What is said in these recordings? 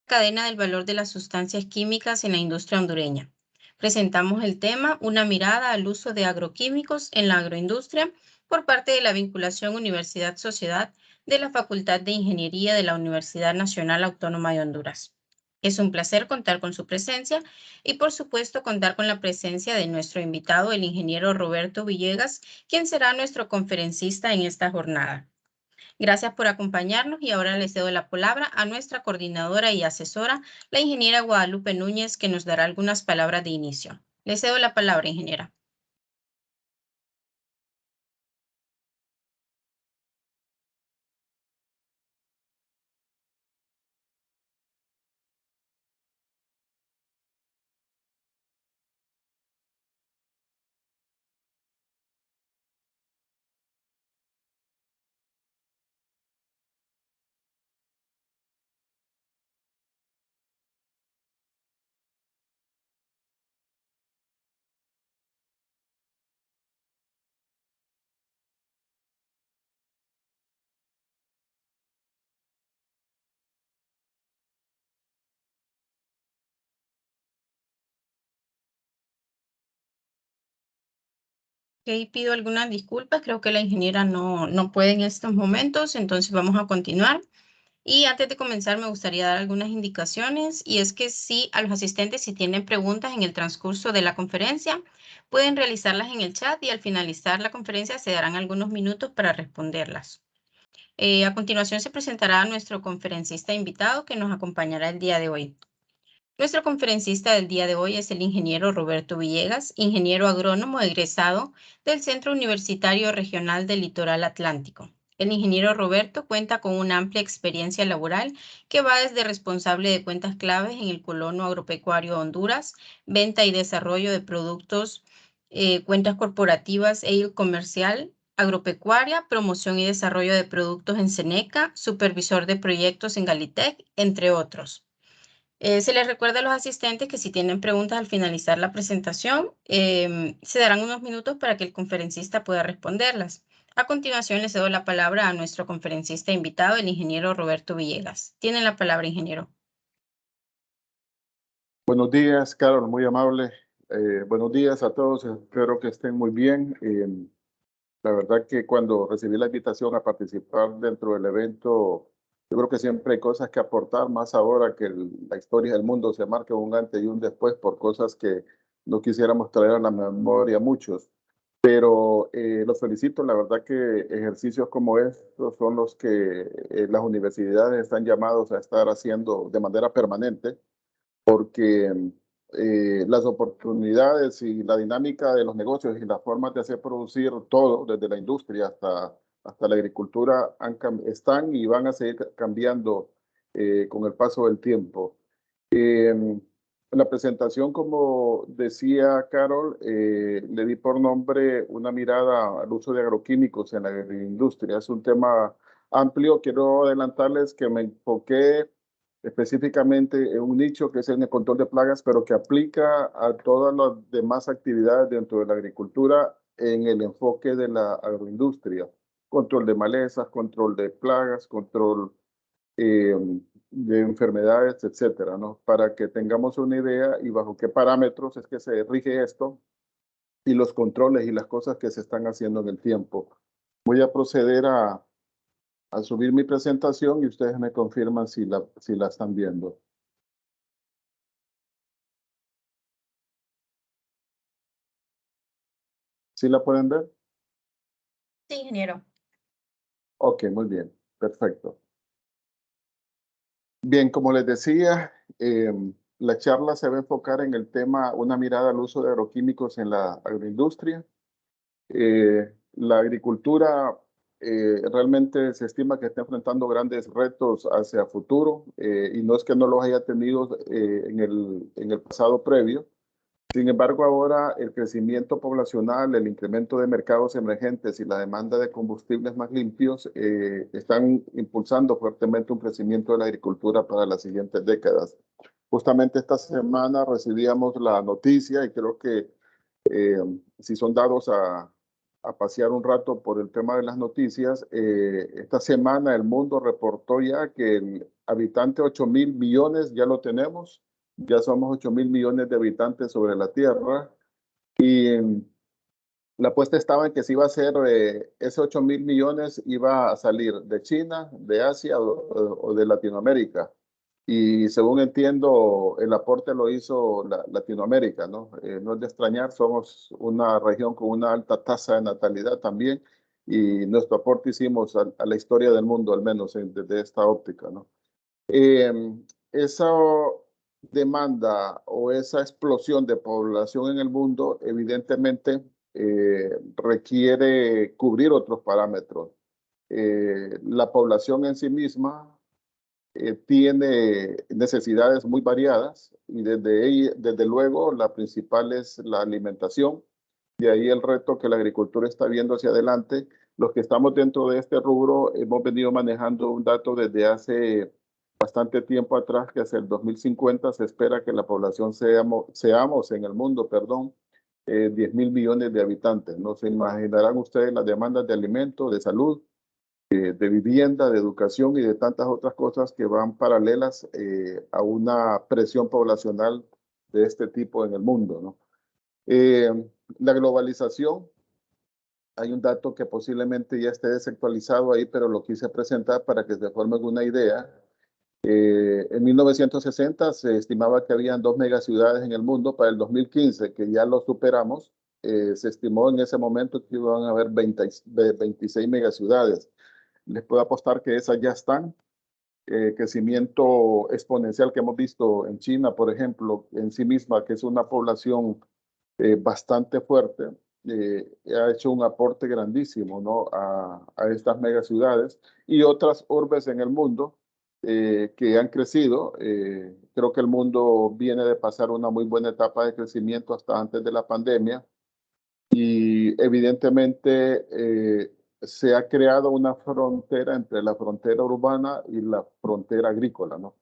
cadena del valor de las sustancias químicas en la industria hondureña. Presentamos el tema Una mirada al uso de agroquímicos en la agroindustria por parte de la vinculación Universidad-Sociedad de la Facultad de Ingeniería de la Universidad Nacional Autónoma de Honduras. Es un placer contar con su presencia y, por supuesto, contar con la presencia de nuestro invitado, el ingeniero Roberto Villegas, quien será nuestro conferencista en esta jornada. Gracias por acompañarnos y ahora les cedo la palabra a nuestra coordinadora y asesora, la ingeniera Guadalupe Núñez, que nos dará algunas palabras de inicio. Les cedo la palabra, ingeniera. Ok, pido algunas disculpas, creo que la ingeniera no puede en estos momentos, entonces vamos a continuar. Y antes de comenzar, me gustaría dar algunas indicaciones, y es que sí, a los asistentes, si tienen preguntas en el transcurso de la conferencia, pueden realizarlas en el chat y al finalizar la conferencia se darán algunos minutos para responderlas. A continuación se presentará nuestro conferencista invitado que nos acompañará el día de hoy. Nuestro conferencista del día de hoy es el ingeniero Roberto Villegas, ingeniero agrónomo egresado del Centro Universitario Regional del Litoral Atlántico. El ingeniero Roberto cuenta con una amplia experiencia laboral que va desde responsable de cuentas claves en el Colono Agropecuario Honduras, venta y desarrollo de productos, cuentas corporativas e comercial, agropecuaria, promoción y desarrollo de productos en Seneca, supervisor de proyectos en Galitec, entre otros. Se les recuerda a los asistentes que si tienen preguntas al finalizar la presentación, se darán unos minutos para que el conferencista pueda responderlas. A continuación, le cedo la palabra a nuestro conferencista invitado, el ingeniero Roberto Villegas. Tienen la palabra, ingeniero. Buenos días, Carol, muy amable. Buenos días a todos, espero que estén muy bien. La verdad que cuando recibí la invitación a participar dentro del evento, yo creo que siempre hay cosas que aportar, más ahora que la historia del mundo se marca un antes y un después por cosas que no quisiéramos traer a la memoria muchos. Pero los felicito, la verdad que ejercicios como estos son los que las universidades están llamados a estar haciendo de manera permanente, porque las oportunidades y la dinámica de los negocios y las formas de hacer producir todo, desde la industria hasta la agricultura, están y van a seguir cambiando con el paso del tiempo. En la presentación, como decía Carol, le di por nombre Una mirada al uso de agroquímicos en la agroindustria. Es un tema amplio. Quiero adelantarles que me enfoqué específicamente en un nicho que es en el control de plagas, pero que aplica a todas las demás actividades dentro de la agricultura en el enfoque de la agroindustria. Control de malezas, control de plagas, control eh, de enfermedades, etcétera, ¿no? Para que tengamos una idea y bajo qué parámetros es que se rige esto y los controles y las cosas que se están haciendo en el tiempo. Voy a proceder a subir mi presentación y ustedes me confirman si la están viendo. ¿Sí la pueden ver? Sí, ingeniero. Ok, muy bien, perfecto. Bien, como les decía, la charla se va a enfocar en el tema Una mirada al uso de agroquímicos en la agroindustria. La agricultura realmente se estima que está enfrentando grandes retos hacia futuro y no es que no los haya tenido en el pasado previo. Sin embargo, ahora el crecimiento poblacional, el incremento de mercados emergentes y la demanda de combustibles más limpios están impulsando fuertemente un crecimiento de la agricultura para las siguientes décadas. Justamente esta semana recibíamos la noticia y creo que eh, si son dados a pasear un rato por el tema de las noticias, esta semana el mundo reportó ya que habitantes, 8.000 millones, ya lo tenemos. Ya somos 8.000 millones de habitantes sobre la Tierra. Y la apuesta estaba en que si iba a ser, ese 8.000 millones iba a salir de China, de Asia o de Latinoamérica. Y según entiendo, el aporte lo hizo Latinoamérica, ¿no? No es de extrañar, somos una región con una alta tasa de natalidad también, y nuestro aporte hicimos a la historia del mundo, al menos desde esta óptica, ¿no? Esa demanda o esa explosión de población en el mundo, evidentemente, requiere cubrir otros parámetros. La población en sí misma tiene necesidades muy variadas y desde luego la principal es la alimentación. De ahí el reto que la agricultura está viendo hacia adelante. Los que estamos dentro de este rubro hemos venido manejando un dato desde hace bastante tiempo atrás, que hacia el 2050 se espera que la población seamos en el mundo, perdón, 10.000 millones de habitantes. No se imaginarán ustedes las demandas de alimentos, de salud, de vivienda, de educación y de tantas otras cosas que van paralelas a una presión poblacional de este tipo en el mundo, ¿no? La globalización, hay un dato que posiblemente ya esté desactualizado ahí, pero lo quise presentar para que se formen una idea. En 1960 se estimaba que habían 2 megaciudades en el mundo. Para el 2015, que ya lo superamos, se estimó en ese momento que iban a haber 26 megaciudades. Les puedo apostar que esas ya están. Crecimiento exponencial que hemos visto en China, por ejemplo, en sí misma, que es una población bastante fuerte, ha hecho un aporte grandísimo, ¿no? a estas megaciudades y otras urbes en el mundo que han crecido. Creo que el mundo viene de pasar una muy buena etapa de crecimiento hasta antes de la pandemia y evidentemente se ha creado una frontera entre la frontera urbana y la frontera agrícola, ¿no?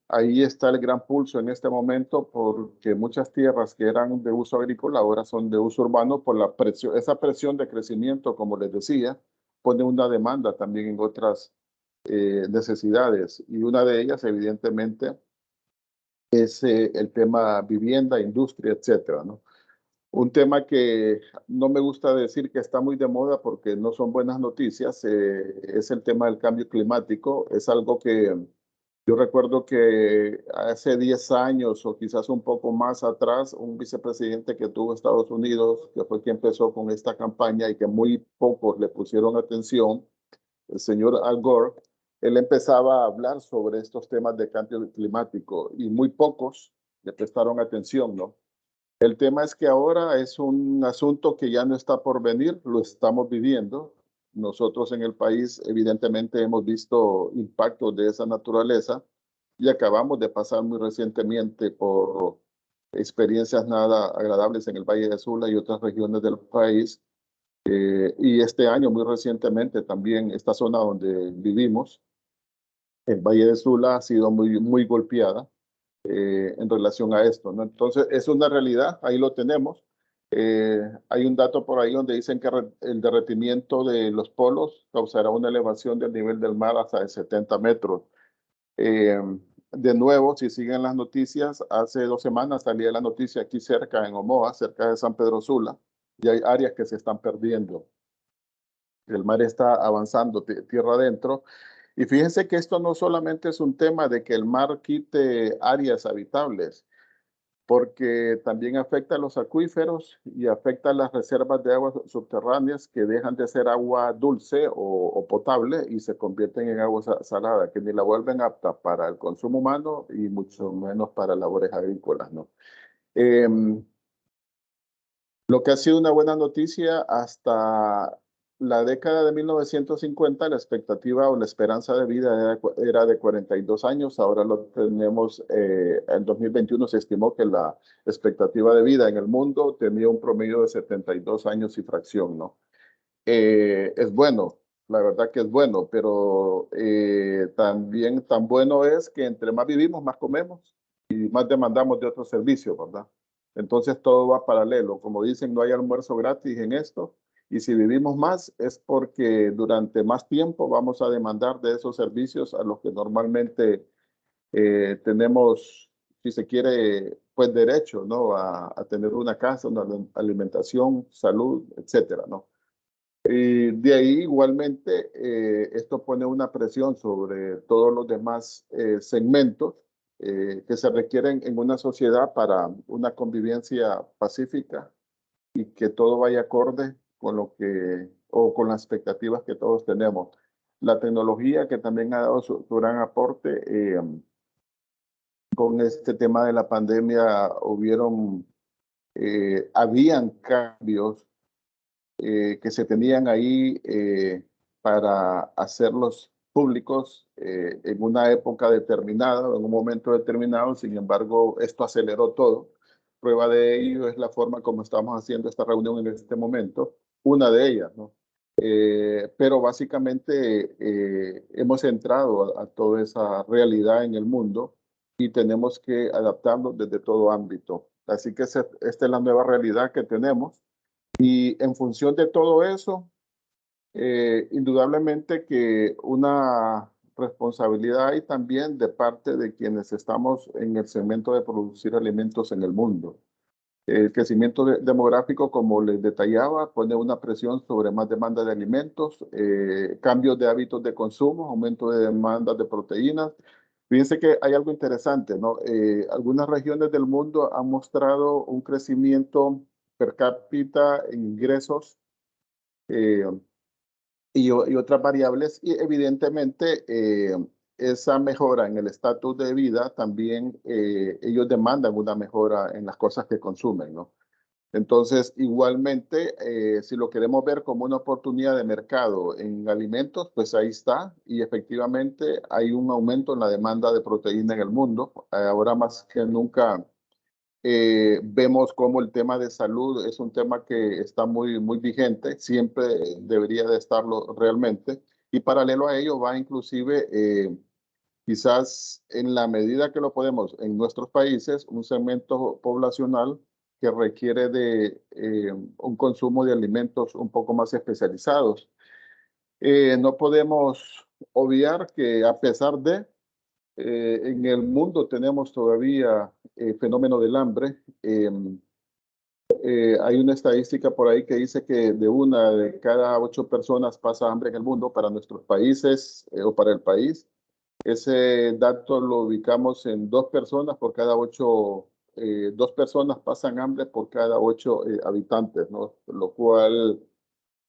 Ahí está el gran pulso en este momento porque muchas tierras que eran de uso agrícola ahora son de uso urbano por la presión, esa presión de crecimiento, como les decía, pone una demanda también en otras necesidades y una de ellas evidentemente es el tema vivienda, industria, etcétera, ¿no? Un tema que no me gusta decir que está muy de moda porque no son buenas noticias, es el tema del cambio climático. Es algo que yo recuerdo que hace 10 años o quizás un poco más atrás, un vicepresidente que tuvo Estados Unidos, que fue quien empezó con esta campaña y que muy pocos le pusieron atención, el señor Al Gore, él empezaba a hablar sobre estos temas de cambio climático y muy pocos le prestaron atención, ¿no? El tema es que ahora es un asunto que ya no está por venir, lo estamos viviendo. Nosotros en el país evidentemente hemos visto impactos de esa naturaleza y acabamos de pasar muy recientemente por experiencias nada agradables en el Valle de Sula y otras regiones del país. Y este año, muy recientemente, también esta zona donde vivimos, el Valle de Sula, ha sido muy golpeada en relación a esto, ¿no? Entonces, es una realidad, ahí lo tenemos. Hay un dato por ahí donde dicen que el derretimiento de los polos causará una elevación del nivel del mar hasta de 70 metros. Eh, de nuevo, si siguen las noticias, hace 2 semanas salía la noticia aquí cerca, en Omoa, cerca de San Pedro Sula, y hay áreas que se están perdiendo. El mar está avanzando tierra adentro. Y fíjense que esto no solamente es un tema de que el mar quite áreas habitables, porque también afecta a los acuíferos y afecta a las reservas de aguas subterráneas que dejan de ser agua dulce o potable y se convierten en agua salada, que ni la vuelven apta para el consumo humano y mucho menos para labores agrícolas, ¿no? Lo que ha sido una buena noticia hasta la década de 1950, la expectativa o la esperanza de vida era de 42 años, ahora lo tenemos, en 2021 se estimó que la expectativa de vida en el mundo tenía un promedio de 72 años y fracción, ¿no? Es bueno, la verdad que es bueno, pero también tan bueno es que entre más vivimos, más comemos y más demandamos de otros servicios, ¿verdad? Entonces todo va paralelo. Como dicen, no hay almuerzo gratis en esto Y si vivimos más es porque durante más tiempo vamos a demandar de esos servicios a los que normalmente tenemos, si se quiere, pues derecho, ¿no? A tener una casa, una alimentación, salud, etcétera, ¿no? Y de ahí igualmente esto pone una presión sobre todos los demás segmentos que se requieren en una sociedad para una convivencia pacífica y que todo vaya acorde con lo que o con las expectativas que todos tenemos. La tecnología que también ha dado su gran aporte con este tema de la pandemia, habían cambios que se tenían ahí para hacerlos públicos en una época determinada, en un momento determinado. Sin embargo, esto aceleró todo. Prueba de ello es la forma como estamos haciendo esta reunión en este momento, una de ellas, ¿no? Pero básicamente hemos entrado a toda esa realidad en el mundo y tenemos que adaptarnos desde todo ámbito. Así que esta es la nueva realidad que tenemos. Y en función de todo eso, indudablemente que una responsabilidad hay también de parte de quienes estamos en el segmento de producir alimentos en el mundo. El crecimiento demográfico, como les detallaba, pone una presión sobre más demanda de alimentos, cambios de hábitos de consumo, aumento de demanda de proteínas. Fíjense que hay algo interesante, ¿no? Algunas regiones del mundo han mostrado un crecimiento per cápita en ingresos eh, y otras variables, y evidentemente esa mejora en el estatus de vida también ellos demandan una mejora en las cosas que consumen, ¿no? Entonces, igualmente, si lo queremos ver como una oportunidad de mercado en alimentos, pues ahí está. Y efectivamente hay un aumento en la demanda de proteína en el mundo. Ahora más que nunca vemos cómo el tema de salud es un tema que está muy vigente. Siempre debería de estarlo realmente. Y paralelo a ello va inclusive quizás en la medida que lo podemos en nuestros países, un segmento poblacional que requiere de un consumo de alimentos un poco más especializados. No podemos obviar que a pesar de, en el mundo tenemos todavía fenómeno del hambre. Hay una estadística por ahí que dice que de una de cada 8 personas pasa hambre en el mundo para nuestros países o para el país. Ese dato lo ubicamos en 2 personas por cada 8, 2 personas pasan hambre por cada 8 habitantes, ¿no? Lo cual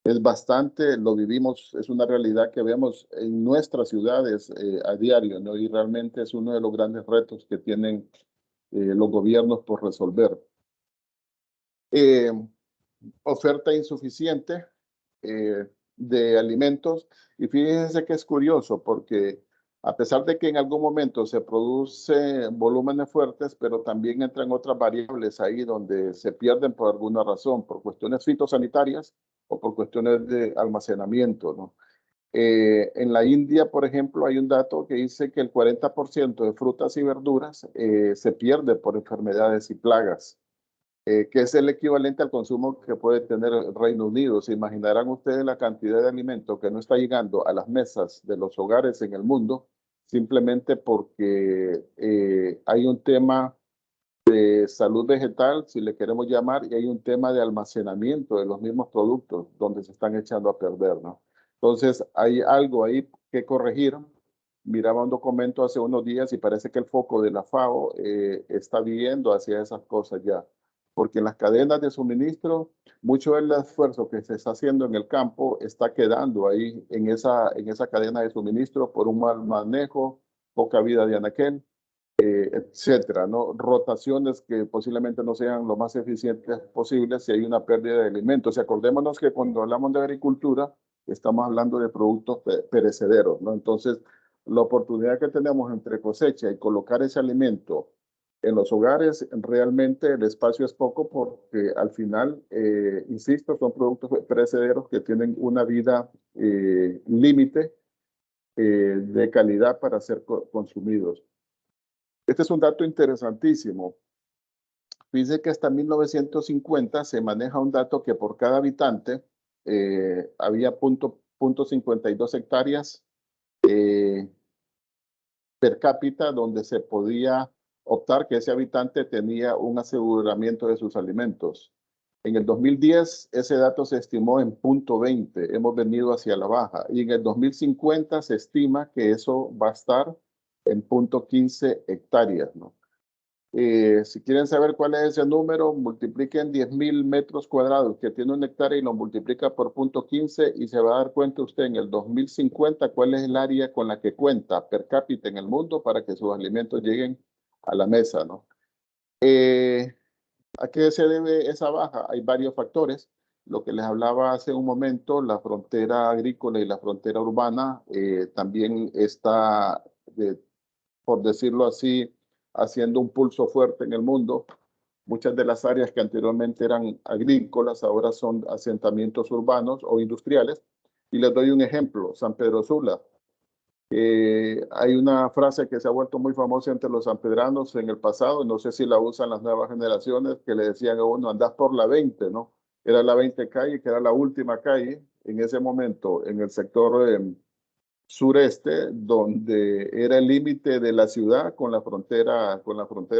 es bastante, lo vivimos, es una realidad que vemos en nuestras ciudades a diario, ¿no? Y realmente es uno de los grandes retos que tienen los gobiernos por resolver. Eh, Oferta insuficiente de alimentos. Y fíjense que es curioso porque a pesar de que en algún momento se producen volúmenes fuertes, pero también entran otras variables ahí donde se pierden por alguna razón, por cuestiones fitosanitarias o por cuestiones de almacenamiento, ¿no? En la India, por ejemplo, hay un dato que dice que el 40% de frutas y verduras se pierde por enfermedades y plagas, que es el equivalente al consumo que puede tener el Reino Unido. Se imaginarán ustedes la cantidad de alimento que no está llegando a las mesas de los hogares en el mundo, simplemente porque hay un tema de salud vegetal, si le queremos llamar, y hay un tema de almacenamiento de los mismos productos donde se están echando a perder, ¿no? Entonces, hay algo ahí que corregir. Miraba un documento hace unos días y parece que el foco de la FAO está viendo hacia esas cosas ya, porque en las cadenas de suministro, mucho del esfuerzo que se está haciendo en el campo está quedando ahí en esa cadena de suministro por un mal manejo, poca vida de anaquel, etcétera, ¿no? Rotaciones que posiblemente no sean lo más eficientes posibles si hay una pérdida de alimentos. Y acordémonos que cuando hablamos de agricultura, estamos hablando de productos perecederos, ¿no? Entonces, la oportunidad que tenemos entre cosecha y colocar ese alimento en los hogares, realmente el espacio es poco porque al final, insisto, son productos perecederos que tienen una vida límite de calidad para ser consumidos. Este es un dato interesantísimo. Dice que hasta 1950 se maneja un dato que por cada habitante había punto 52 hectáreas per cápita donde se podía optar que ese habitante tenía un aseguramiento de sus alimentos. En el 2010 ese dato se estimó en punto 20, hemos venido hacia la baja, y en el 2050 se estima que eso va a estar en punto 15 hectáreas, ¿no? Si quieren saber cuál es ese número, multipliquen 10.000 metros cuadrados que tiene una hectárea y lo multiplica por punto 15 y se va a dar cuenta usted en el 2050 cuál es el área con la que cuenta per cápita en el mundo para que sus alimentos lleguen a la mesa, ¿no? ¿A qué se debe esa baja? Hay varios factores. Lo que les hablaba hace un momento, la frontera agrícola y la frontera urbana también está, por decirlo así, haciendo un pulso fuerte en el mundo. Muchas de las áreas que anteriormente eran agrícolas ahora son asentamientos urbanos o industriales. Y les doy un ejemplo, San Pedro Sula. Hay una frase que se ha vuelto muy famosa entre los sanpedranos en el pasado, no sé si la usan las nuevas generaciones, que le decían a uno, andás por la 20, ¿no? Era la 20 calle, que era la última calle en ese momento en el sector sureste, donde era el límite de la ciudad con la frontera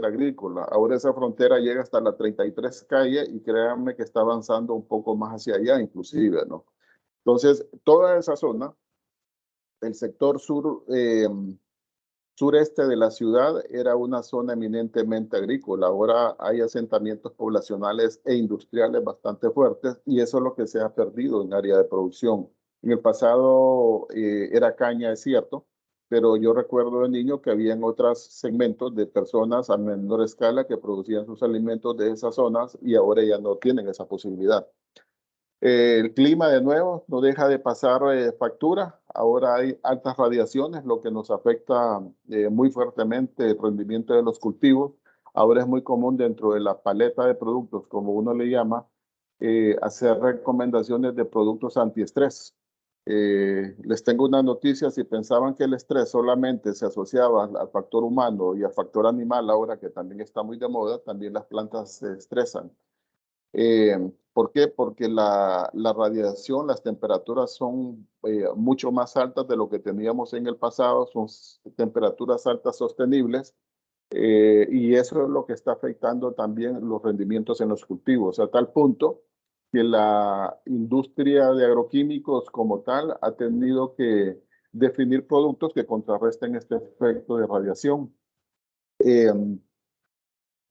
agrícola. Ahora esa frontera llega hasta la 33 calle y créanme que está avanzando un poco más hacia allá inclusive, ¿no? Entonces, toda esa zona, el sector sureste de la ciudad era una zona eminentemente agrícola. Ahora hay asentamientos poblacionales e industriales bastante fuertes y eso es lo que se ha perdido en área de producción. En el pasado era caña, es cierto, pero yo recuerdo de niño que habían otros segmentos de personas a menor escala que producían sus alimentos de esas zonas y ahora ya no tienen esa posibilidad. El clima de nuevo no deja de pasar factura. Ahora hay altas radiaciones, lo que nos afecta muy fuertemente el rendimiento de los cultivos. Ahora es muy común dentro de la paleta de productos, como uno le llama, hacer recomendaciones de productos antiestrés. Les tengo una noticia, si pensaban que el estrés solamente se asociaba al factor humano y al factor animal, ahora que también está muy de moda, también las plantas se estresan. ¿Por qué? Porque la radiación, las temperaturas son mucho más altas de lo que teníamos en el pasado, son temperaturas altas sostenibles y eso es lo que está afectando también los rendimientos en los cultivos, a tal punto que la industria de agroquímicos como tal ha tenido que definir productos que contrarresten este efecto de radiación.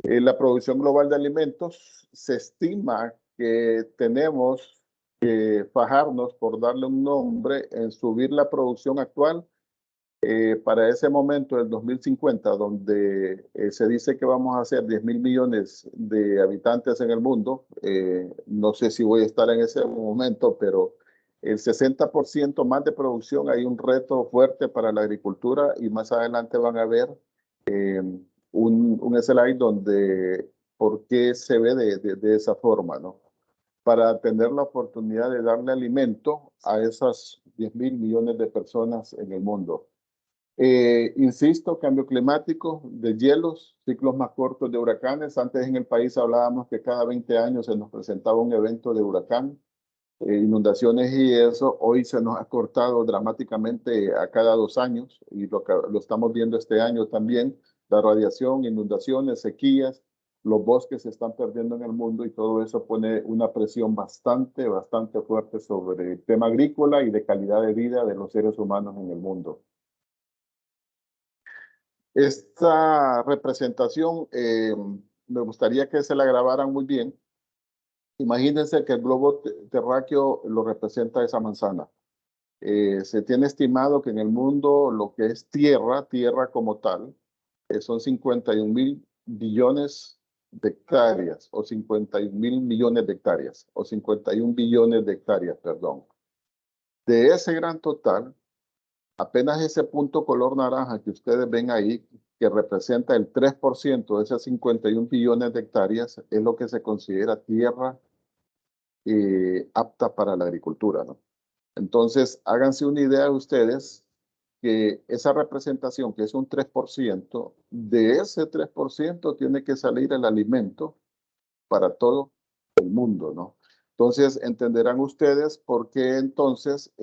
La producción global de alimentos se estima que tenemos que fajarnos, por darle un nombre, en subir la producción actual para ese momento del 2050, donde se dice que vamos a ser 10.000 millones de habitantes en el mundo. No sé si voy a estar en ese momento, pero el 60% más de producción, hay un reto fuerte para la agricultura y más adelante van a ver un slide donde por qué se ve de esa forma, ¿no? Para tener la oportunidad de darle alimento a esas 10.000 millones de personas en el mundo. Insisto, cambio climático, de hielos, ciclos más cortos de huracanes. Antes en el país hablábamos que cada 20 años se nos presentaba un evento de huracán, inundaciones y eso. Hoy se nos ha cortado dramáticamente a cada 2 años y lo estamos viendo este año también. La radiación, inundaciones, sequías, los bosques se están perdiendo en el mundo y todo eso pone una presión bastante fuerte sobre el tema agrícola y de calidad de vida de los seres humanos en el mundo. Esta representación me gustaría que se la grabaran muy bien. Imagínense que el globo terráqueo lo representa esa manzana. Se tiene estimado que en el mundo lo que es tierra como tal, son 51.000 billones de hectáreas, o 51.000 millones de hectáreas, o 51 billones de hectáreas, perdón. De ese gran total, apenas ese punto color naranja que ustedes ven ahí, que representa el 3% de esas 51 billones de hectáreas, es lo que se considera tierra apta para la agricultura, ¿no? Entonces, háganse una idea de ustedes que esa representación, que es un 3%, de ese 3% tiene que salir el alimento para todo el mundo, ¿no? Entonces, entenderán ustedes por qué entonces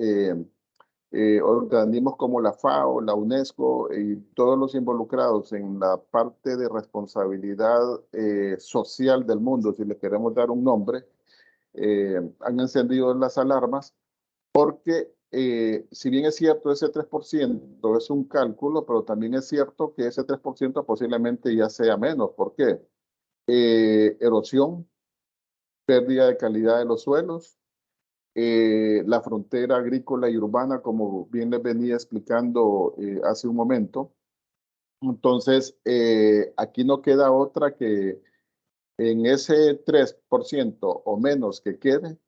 organismos como la FAO, la UNESCO y todos los involucrados en la parte de responsabilidad social del mundo, si le queremos dar un nombre, han encendido las alarmas porque si bien es cierto ese 3% es un cálculo, pero también es cierto que ese 3% posiblemente ya sea menos. ¿Por qué? Erosión, pérdida de calidad de los suelos, la frontera agrícola y urbana, como bien les venía explicando hace un momento. Entonces, aquí no queda otra que en ese 3% o menos que quede,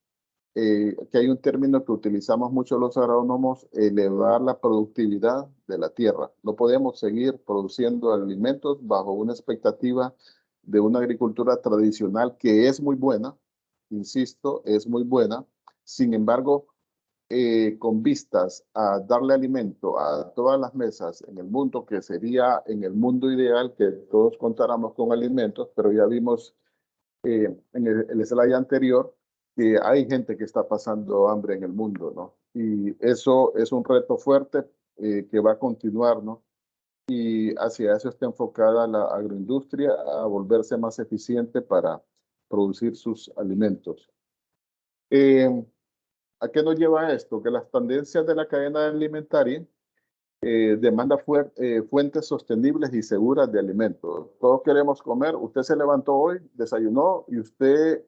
que hay un término que utilizamos mucho los agrónomos, elevar la productividad de la tierra. No podemos seguir produciendo alimentos bajo una expectativa de una agricultura tradicional que es muy buena, insisto, es muy buena. Sin embargo, con vistas a darle alimento a todas las mesas en el mundo, que sería en el mundo ideal que todos contáramos con alimentos, pero ya vimos en el slide anterior que hay gente que está pasando hambre en el mundo, ¿no? Y eso es un reto fuerte que va a continuar, ¿no? Y hacia eso está enfocada la agroindustria, a volverse más eficiente para producir sus alimentos. ¿A qué nos lleva esto? Que las tendencias de la cadena alimentaria demanda fuentes sostenibles y seguras de alimentos. Todos queremos comer. Usted se levantó hoy, desayunó y usted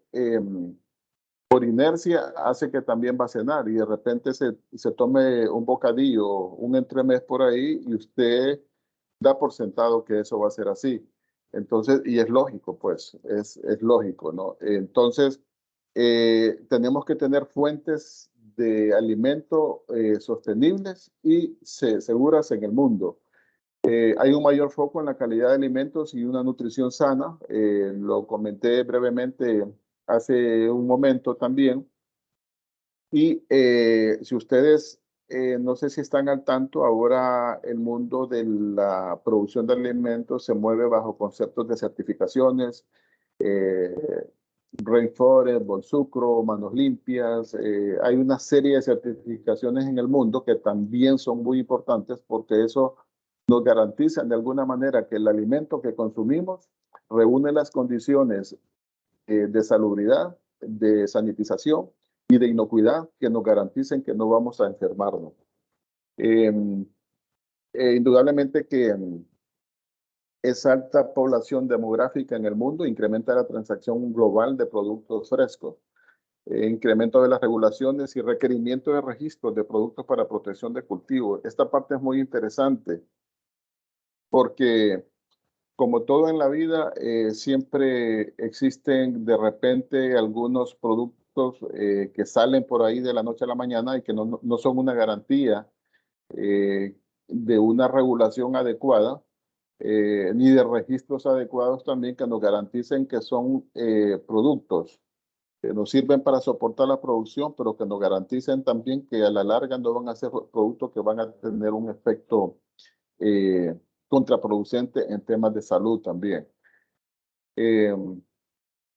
por inercia hace que también va a cenar y de repente se tome un bocadillo, un entremés por ahí y usted da por sentado que eso va a ser así. Entonces, y es lógico, pues, es lógico, ¿no? Entonces, tenemos que tener fuentes de alimento sostenibles y seguras en el mundo. Hay un mayor foco en la calidad de alimentos y una nutrición sana. Lo comenté brevemente hace un momento también. Y si ustedes, no sé si están al tanto, ahora el mundo de la producción de alimentos se mueve bajo conceptos de certificaciones, Rainforest, Bonsucro, Manos Limpias. Hay una serie de certificaciones en el mundo que también son muy importantes porque eso nos garantiza de alguna manera que el alimento que consumimos reúne las condiciones de salubridad, de sanitización y de inocuidad que nos garanticen que no vamos a enfermarnos. Indudablemente que esa alta población demográfica en el mundo incrementa la transacción global de productos frescos, incremento de las regulaciones y requerimiento de registros de productos para protección de cultivos. Esta parte es muy interesante porque como todo en la vida, siempre existen de repente algunos productos que salen por ahí de la noche a la mañana y que no son una garantía de una regulación adecuada, ni de registros adecuados también que nos garanticen que son productos que nos sirven para soportar la producción, pero que nos garanticen también que a la larga no van a ser productos que van a tener un efecto contraproducente en temas de salud también.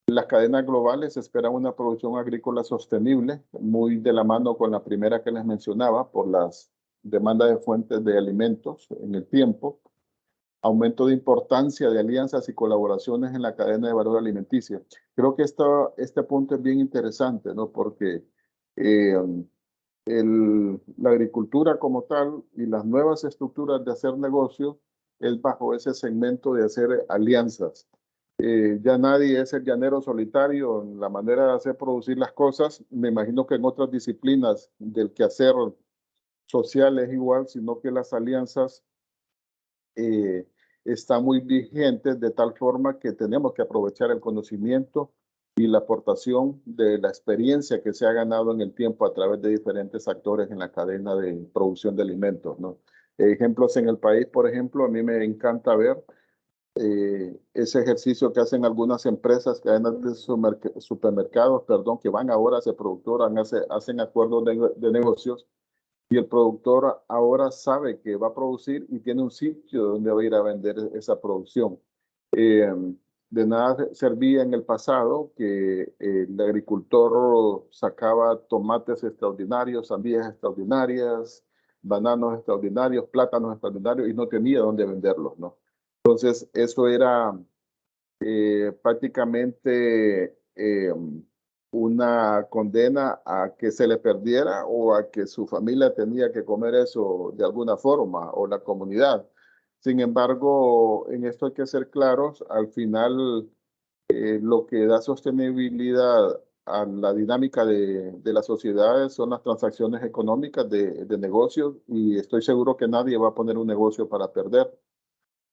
Las cadenas globales esperan una producción agrícola sostenible, muy de la mano con la primera que les mencionaba, por las demandas de fuentes de alimentos en el tiempo, aumento de importancia de alianzas y colaboraciones en la cadena de valor alimenticia. Creo que este punto es bien interesante, ¿no? Porque la agricultura como tal y las nuevas estructuras de hacer negocio es bajo ese segmento de hacer alianzas. Ya nadie es el llanero solitario en la manera de hacer producir las cosas. Me imagino que en otras disciplinas del quehacer social es igual, sino que las alianzas están muy vigentes de tal forma que tenemos que aprovechar el conocimiento y la aportación de la experiencia que se ha ganado en el tiempo a través de diferentes actores en la cadena de producción de alimentos, ¿no? Ejemplos en el país, por ejemplo, a mí me encanta ver ese ejercicio que hacen algunas empresas, cadenas de supermercados, perdón, que van ahora a ser productoras, hacen acuerdos de negocios y el productor ahora sabe que va a producir y tiene un sitio donde va a ir a vender esa producción. De nada servía en el pasado que el agricultor sacaba tomates extraordinarios, sandías extraordinarias, bananos extraordinarios, plátanos extraordinarios y no tenía dónde venderlos, ¿no? Entonces, eso era prácticamente una condena a que se le perdiera o a que su familia tenía que comer eso de alguna forma o la comunidad. Sin embargo, en esto hay que ser claros, al final lo que da sostenibilidad a la dinámica de las sociedades son las transacciones económicas de negocios y estoy seguro que nadie va a poner un negocio para perder.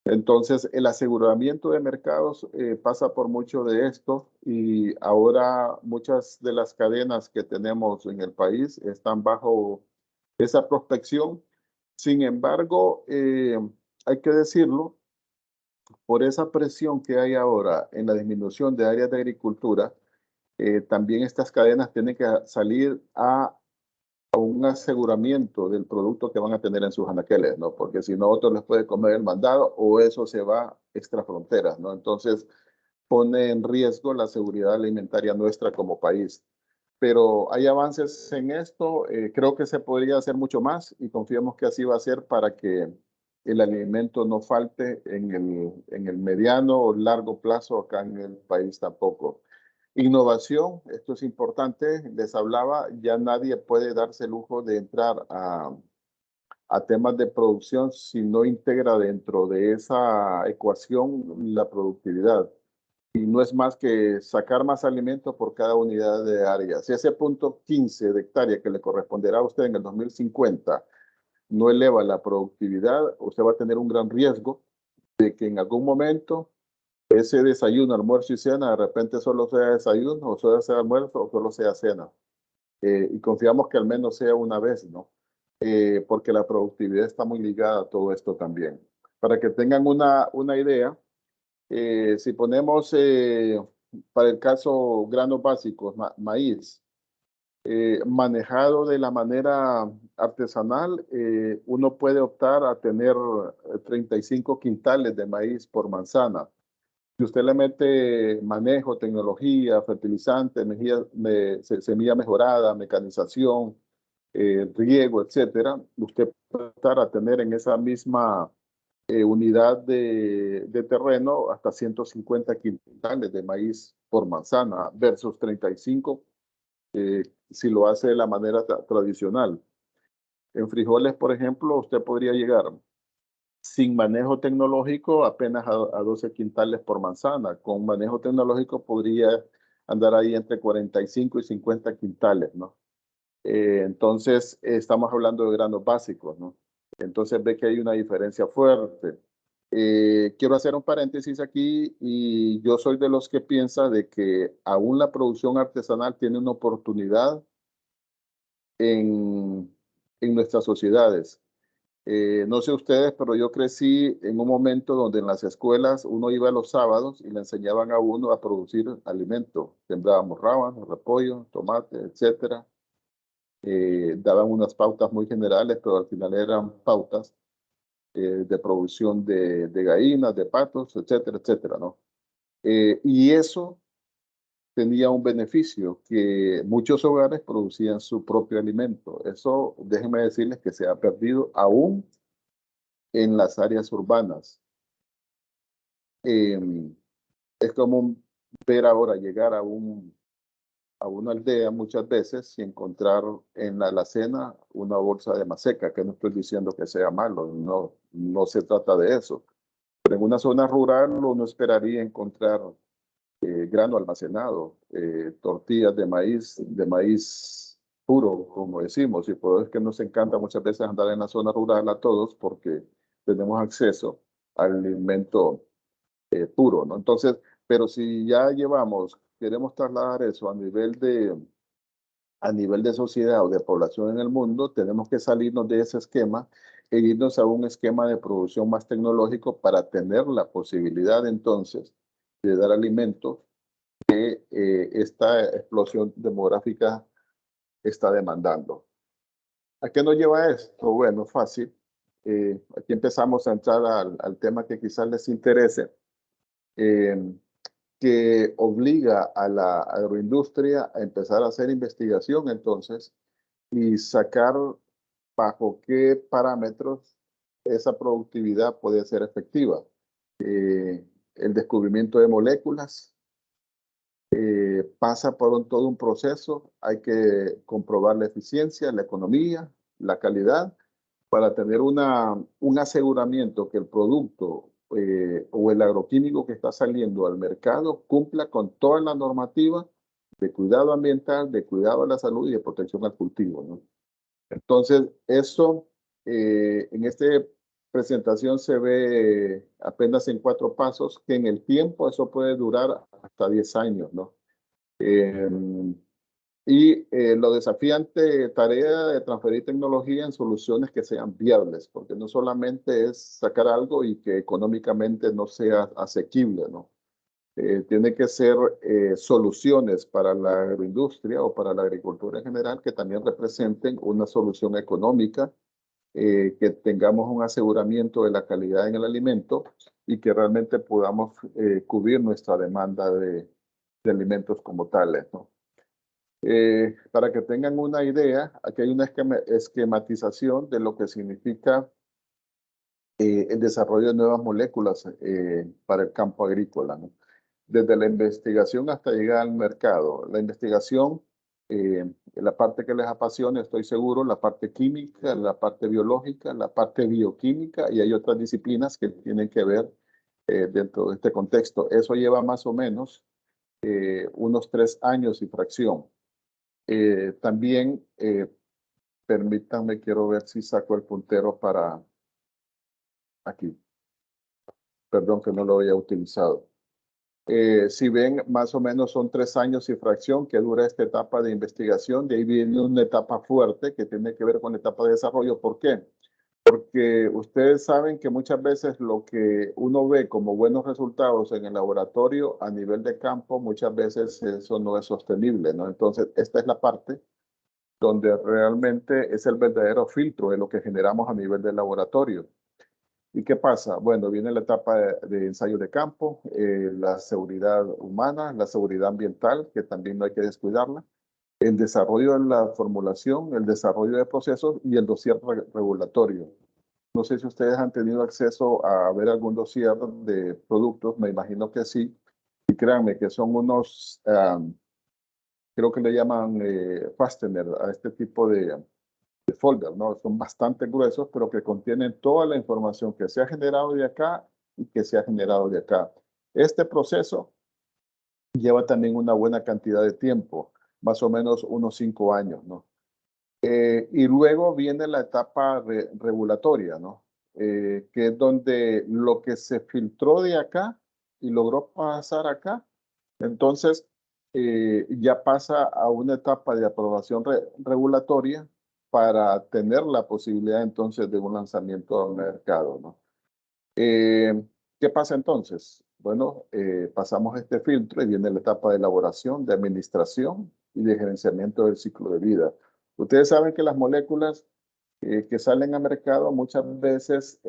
Entonces, el aseguramiento de mercados pasa por mucho de esto y ahora muchas de las cadenas que tenemos en el país están bajo esa prospección. Sin embargo, hay que decirlo, por esa presión que hay ahora en la disminución de áreas de agricultura, también estas cadenas tienen que salir a un aseguramiento del producto que van a tener en sus anaqueles, ¿no? Porque si no, otro les puede comer el mandado o eso se va extra fronteras, ¿no? Entonces, pone en riesgo la seguridad alimentaria nuestra como país. Pero hay avances en esto, creo que se podría hacer mucho más y confiamos que así va a ser para que el alimento no falte en el mediano o largo plazo acá en el país tampoco. Innovación, esto es importante, les hablaba, ya nadie puede darse el lujo de entrar a temas de producción si no integra dentro de esa ecuación la productividad. Y no es más que sacar más alimento por cada unidad de área. Si ese punto 15 de hectárea que le corresponderá a usted en el 2050 no eleva la productividad, usted va a tener un gran riesgo de que en algún momento ese desayuno, almuerzo y cena de repente solo sea desayuno, o solo sea almuerzo, o solo sea cena. Y confiamos que al menos sea una vez, ¿no? Porque la productividad está muy ligada a todo esto también. Para que tengan una idea, si ponemos para el caso granos básicos, maíz, manejado de la manera artesanal, uno puede optar a tener 35 quintales de maíz por manzana. Si usted le mete manejo, tecnología, fertilizante, semilla mejorada, mecanización, riego, etcétera, usted puede estar a tener en esa misma unidad de terreno hasta 150 quintales de maíz por manzana versus 35 si lo hace de la manera tradicional. En frijoles, por ejemplo, usted podría llegar sin manejo tecnológico apenas a 12 quintales por manzana. Con manejo tecnológico podría andar ahí entre 45 y 50 quintales, ¿no? Entonces, estamos hablando de granos básicos, ¿no? Entonces ve que hay una diferencia fuerte. Quiero hacer un paréntesis aquí y yo soy de los que piensa de que aún la producción artesanal tiene una oportunidad en nuestras sociedades. No sé ustedes, pero yo crecí en un momento donde en las escuelas uno iba los sábados y le enseñaban a uno a producir alimentos. Sembrábamos rábanos, repollo, tomate, etcétera. Daban unas pautas muy generales, pero al final eran pautas de producción de gallinas, de patos, etcétera, etcétera, ¿no? Y eso tenía un beneficio, que muchos hogares producían su propio alimento. Eso, déjenme decirles que se ha perdido aún en las áreas urbanas. Eh, es como ver ahora llegar a una aldea muchas veces y encontrar en la alacena una bolsa de maseca, que no estoy diciendo que sea malo, no, no se trata de eso. Pero en una zona rural uno esperaría encontrar grano almacenado, tortillas de maíz puro, como decimos, y por eso es que nos encanta muchas veces andar en la zona rural a todos porque tenemos acceso al alimento puro, ¿no? Entonces, pero si ya queremos trasladar eso a nivel de sociedad o de población en el mundo, tenemos que salirnos de ese esquema e irnos a un esquema de producción más tecnológico para tener la posibilidad entonces de dar alimentos que esta explosión demográfica está demandando. ¿A qué nos lleva esto? Bueno, fácil. Aquí empezamos a entrar al tema que quizás les interese. que obliga a la agroindustria a empezar a hacer investigación entonces y sacar bajo qué parámetros esa productividad puede ser efectiva. El descubrimiento de moléculas pasa por todo un proceso, hay que comprobar la eficiencia, la economía, la calidad, para tener un aseguramiento que el producto o el agroquímico que está saliendo al mercado cumpla con toda la normativa de cuidado ambiental, de cuidado a la salud y de protección al cultivo, ¿no? Entonces, eso en esta presentación se ve apenas en 4 pasos, que en el tiempo eso puede durar hasta 10 años, ¿no? Lo desafiante tarea de transferir tecnología en soluciones que sean viables, porque no solamente es sacar algo y que económicamente no sea asequible, ¿no? Tiene que ser soluciones para la agroindustria o para la agricultura en general que también representen una solución económica, que tengamos un aseguramiento de la calidad en el alimento y que realmente podamos cubrir nuestra demanda de alimentos como tales, ¿no? Para que tengan una idea, aquí hay una esquematización de lo que significa el desarrollo de nuevas moléculas para el campo agrícola, ¿no? Desde la investigación hasta llegar al mercado. La investigación, la parte que les apasiona, estoy seguro, la parte química, la parte biológica, la parte bioquímica, y hay otras disciplinas que tienen que ver dentro de este contexto. Eso lleva más o menos unos 3 años y fracción. También, permítanme, quiero ver si saco el puntero para aquí. Perdón que no lo había utilizado. Si ven, más o menos son 3 años y fracción que dura esta etapa de investigación. De ahí viene una etapa fuerte que tiene que ver con la etapa de desarrollo. ¿Por qué? Porque ustedes saben que muchas veces lo que uno ve como buenos resultados en el laboratorio a nivel de campo, muchas veces eso no es sostenible, ¿no? Entonces, esta es la parte donde realmente es el verdadero filtro de lo que generamos a nivel de laboratorio. ¿Y qué pasa? Bueno, viene la etapa de ensayo de campo, la seguridad humana, la seguridad ambiental, que también no hay que descuidarla, el desarrollo de la formulación, el desarrollo de procesos y el dossier regulatorio. No sé si ustedes han tenido acceso a ver algún dossier de productos, me imagino que sí, y créanme que son unos, creo que le llaman fastener a este tipo de folder, ¿no? Son bastante gruesos, pero que contienen toda la información que se ha generado de acá y que se ha generado de acá. Este proceso lleva también una buena cantidad de tiempo, más o menos unos 5 años, ¿no? Y luego viene la etapa regulatoria, ¿no? Que es donde lo que se filtró de acá y logró pasar acá, entonces ya pasa a una etapa de aprobación regulatoria para tener la posibilidad entonces de un lanzamiento al mercado, ¿no? ¿Qué pasa entonces? Bueno, pasamos este filtro y viene la etapa de elaboración, de administración y de gerenciamiento del ciclo de vida. Ustedes saben que las moléculas que salen al mercado muchas veces,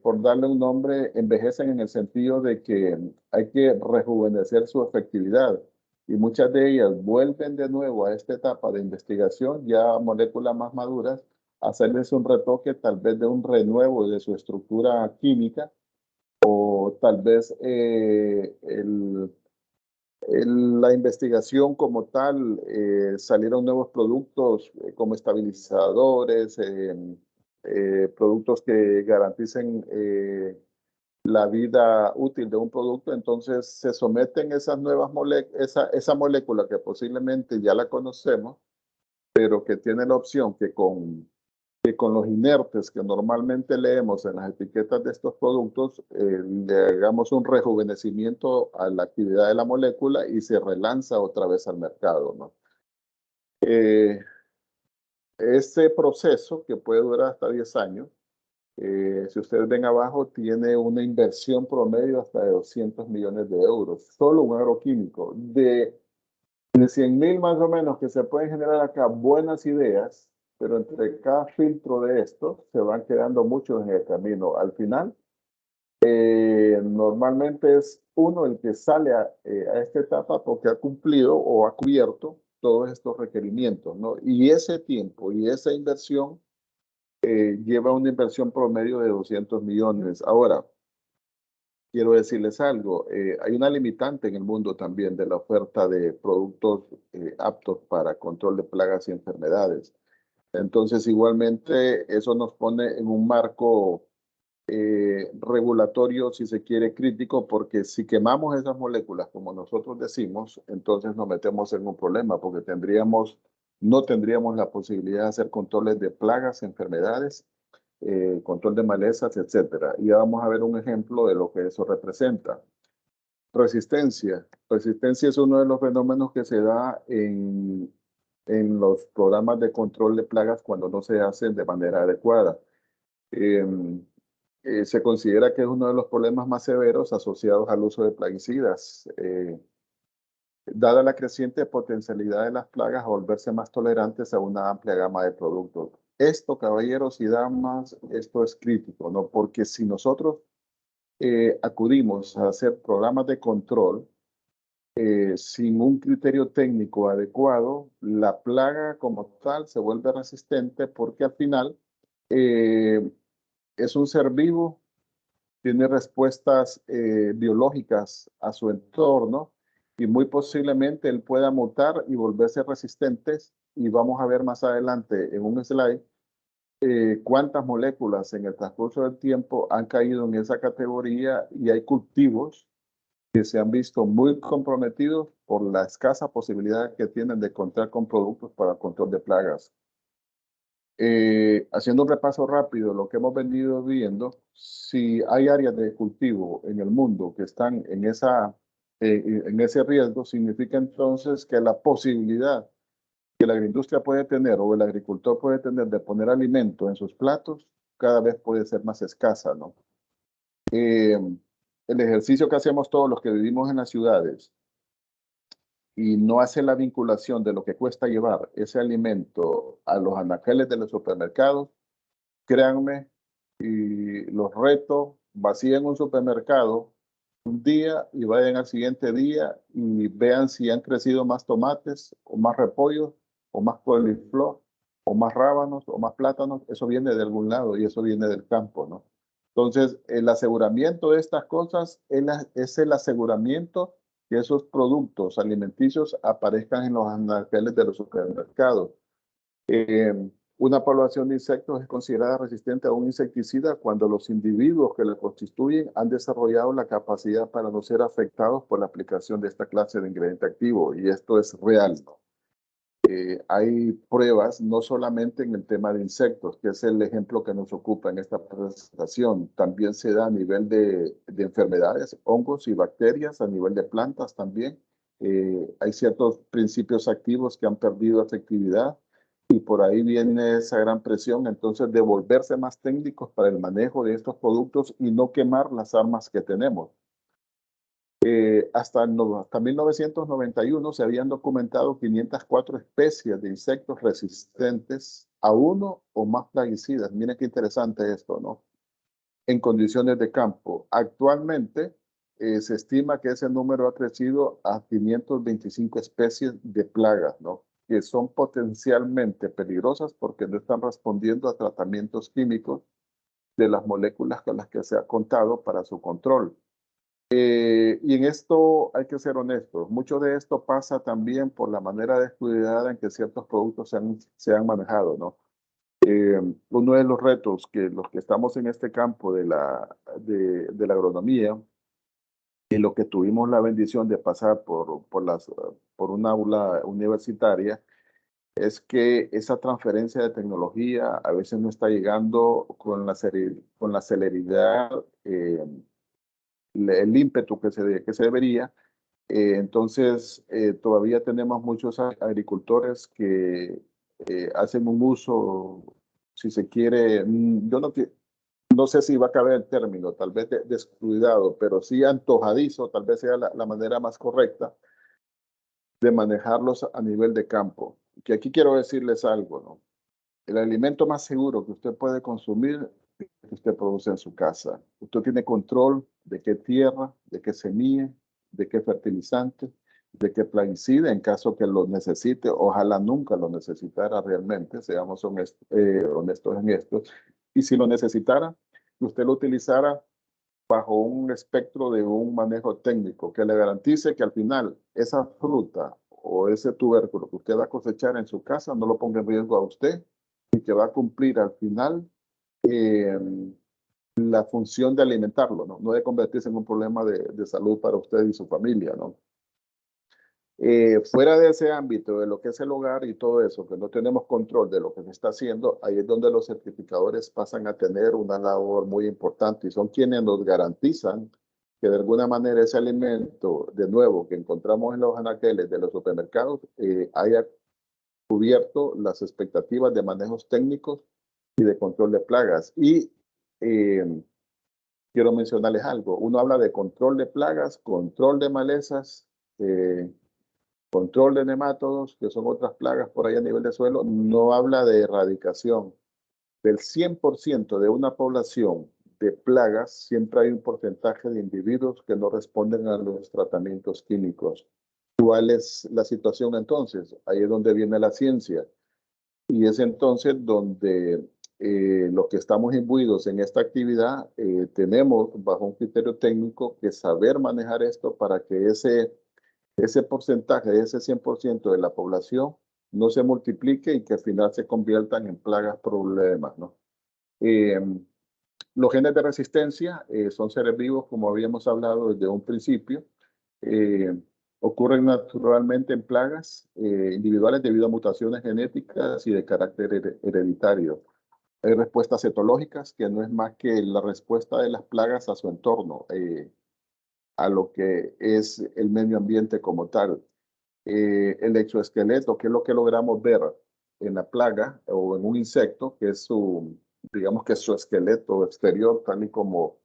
por darle un nombre, envejecen en el sentido de que hay que rejuvenecer su efectividad y muchas de ellas vuelven de nuevo a esta etapa de investigación, ya moléculas más maduras, a hacerles un retoque tal vez de un renuevo de su estructura química o tal vez la investigación como tal, salieron nuevos productos como estabilizadores, productos que garanticen la vida útil de un producto, entonces se someten esas nuevas esa molécula que posiblemente ya la conocemos, pero que tiene la opción que con los inertes que normalmente leemos en las etiquetas de estos productos, le hagamos un rejuvenecimiento a la actividad de la molécula y se relanza otra vez al mercado, ¿no? Este proceso, que puede durar hasta 10 años, si ustedes ven abajo, tiene una inversión promedio hasta de 200 millones de euros. Solo un agroquímico. De 100.000 más o menos que se pueden generar acá buenas ideas, pero entre cada filtro de estos se van quedando muchos en el camino. Al final, Normalmente es uno el que sale a esta etapa porque ha cumplido o ha cubierto todos estos requerimientos, ¿no? Y ese tiempo y esa inversión lleva una inversión promedio de 200 millones. Ahora, quiero decirles algo, hay una limitante en el mundo también de la oferta de productos aptos para control de plagas y enfermedades. Entonces, igualmente, eso nos pone en un marco regulatorio, si se quiere, crítico, porque si quemamos esas moléculas, como nosotros decimos, entonces nos metemos en un problema, porque no tendríamos la posibilidad de hacer controles de plagas, enfermedades, control de malezas, etcétera. Y ya vamos a ver un ejemplo de lo que eso representa. Resistencia. Resistencia es uno de los fenómenos que se da en los programas de control de plagas cuando no se hacen de manera adecuada. Se considera que es uno de los problemas más severos asociados al uso de plaguicidas, dada la creciente potencialidad de las plagas a volverse más tolerantes a una amplia gama de productos. Esto, caballeros y damas, esto es crítico, ¿no? Porque si nosotros acudimos a hacer programas de control sin un criterio técnico adecuado, la plaga como tal se vuelve resistente porque al final es un ser vivo, tiene respuestas biológicas a su entorno y muy posiblemente él pueda mutar y volverse resistentes. Y vamos a ver más adelante en un slide cuántas moléculas en el transcurso del tiempo han caído en esa categoría y hay cultivos que se han visto muy comprometidos por la escasa posibilidad que tienen de contar con productos para control de plagas. Haciendo un repaso rápido de lo que hemos venido viendo, si hay áreas de cultivo en el mundo que están en ese riesgo, significa entonces que la posibilidad que la agroindustria puede tener o el agricultor puede tener de poner alimento en sus platos cada vez puede ser más escasa, ¿no? El ejercicio que hacemos todos los que vivimos en las ciudades y no hace la vinculación de lo que cuesta llevar ese alimento a los anaqueles de los supermercados, créanme, y los reto, vacíen un supermercado un día y vayan al siguiente día y vean si han crecido más tomates o más repollos o más coliflor o más rábanos o más plátanos. Eso viene de algún lado y eso viene del campo, ¿no? Entonces, el aseguramiento de estas cosas es el aseguramiento que esos productos alimenticios aparezcan en los anaqueles de los supermercados. Una población de insectos es considerada resistente a un insecticida cuando los individuos que la constituyen han desarrollado la capacidad para no ser afectados por la aplicación de esta clase de ingrediente activo. Y esto es real, ¿no? Hay pruebas no solamente en el tema de insectos, que es el ejemplo que nos ocupa en esta presentación, también se da a nivel de enfermedades, hongos y bacterias, a nivel de plantas también. Hay ciertos principios activos que han perdido efectividad y por ahí viene esa gran presión, entonces de volverse más técnicos para el manejo de estos productos y no quemar las armas que tenemos. Hasta 1991 se habían documentado 504 especies de insectos resistentes a uno o más plaguicidas. Miren qué interesante esto, ¿no? En condiciones de campo. Actualmente se estima que ese número ha crecido a 525 especies de plagas, ¿no? Que son potencialmente peligrosas porque no están respondiendo a tratamientos químicos de las moléculas con las que se ha contado para su control. Y en esto hay que ser honestos. Mucho de esto pasa también por la manera descuidada en que ciertos productos se han manejado, ¿no? Uno de los retos que los que estamos en este campo de la agronomía y lo que tuvimos la bendición de pasar por un aula universitaria es que esa transferencia de tecnología a veces no está llegando con la celeridad, el ímpetu que se debería. Entonces, todavía tenemos muchos agricultores que hacen un uso, si se quiere, yo no sé si va a caber el término, tal vez descuidado, pero sí antojadizo, tal vez sea la manera más correcta de manejarlos a nivel de campo. Que aquí quiero decirles algo, ¿no? El alimento más seguro que usted puede consumir que usted produce en su casa. Usted tiene control de qué tierra, de qué semilla, de qué fertilizante, de qué plaguicida, en caso que lo necesite. Ojalá nunca lo necesitara realmente, seamos honestos en esto. Y si lo necesitara, usted lo utilizara bajo un espectro de un manejo técnico que le garantice que al final esa fruta o ese tubérculo que usted va a cosechar en su casa no lo ponga en riesgo a usted y que va a cumplir al final eh, la función de alimentarlo, ¿no? No de convertirse en un problema de salud para usted y su familia, ¿no? Fuera de ese ámbito, de lo que es el hogar y todo eso, que no tenemos control de lo que se está haciendo, ahí es donde los certificadores pasan a tener una labor muy importante y son quienes nos garantizan que de alguna manera ese alimento, de nuevo, que encontramos en los anaqueles de los supermercados, haya cubierto las expectativas de manejos técnicos y de control de plagas. Y quiero mencionarles algo. Uno habla de control de plagas, control de malezas, control de nematodos, que son otras plagas por ahí a nivel de suelo. No habla de erradicación. Del 100% de una población de plagas, siempre hay un porcentaje de individuos que no responden a los tratamientos químicos. ¿Cuál es la situación entonces? Ahí es donde viene la ciencia. Y es entonces donde los que estamos imbuidos en esta actividad tenemos bajo un criterio técnico que saber manejar esto para que ese porcentaje, ese 100% de la población no se multiplique y que al final se conviertan en plagas problemas, ¿no? Eh, los genes de resistencia son seres vivos, como habíamos hablado desde un principio. Eh, Ocurren naturalmente en plagas individuales debido a mutaciones genéticas y de carácter hereditario. Hay respuestas etológicas, que no es más que la respuesta de las plagas a su entorno, a lo que es el medio ambiente como tal. El exoesqueleto, que es lo que logramos ver en la plaga o en un insecto, que es su, digamos que es su esqueleto exterior, tal y como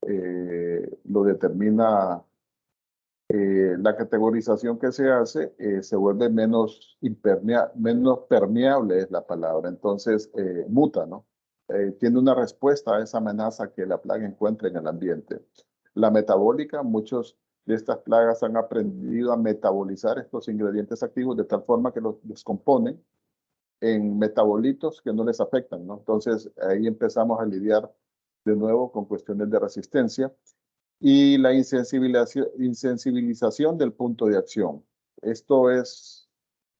lo determina la categorización que se hace, se vuelve menos permeable, es la palabra. Entonces, muta, ¿no? Tiene una respuesta a esa amenaza que la plaga encuentra en el ambiente. La metabólica, muchos de estas plagas han aprendido a metabolizar estos ingredientes activos de tal forma que los descomponen en metabolitos que no les afectan, ¿no? Entonces, ahí empezamos a lidiar de nuevo con cuestiones de resistencia y la insensibilización del punto de acción. Esto es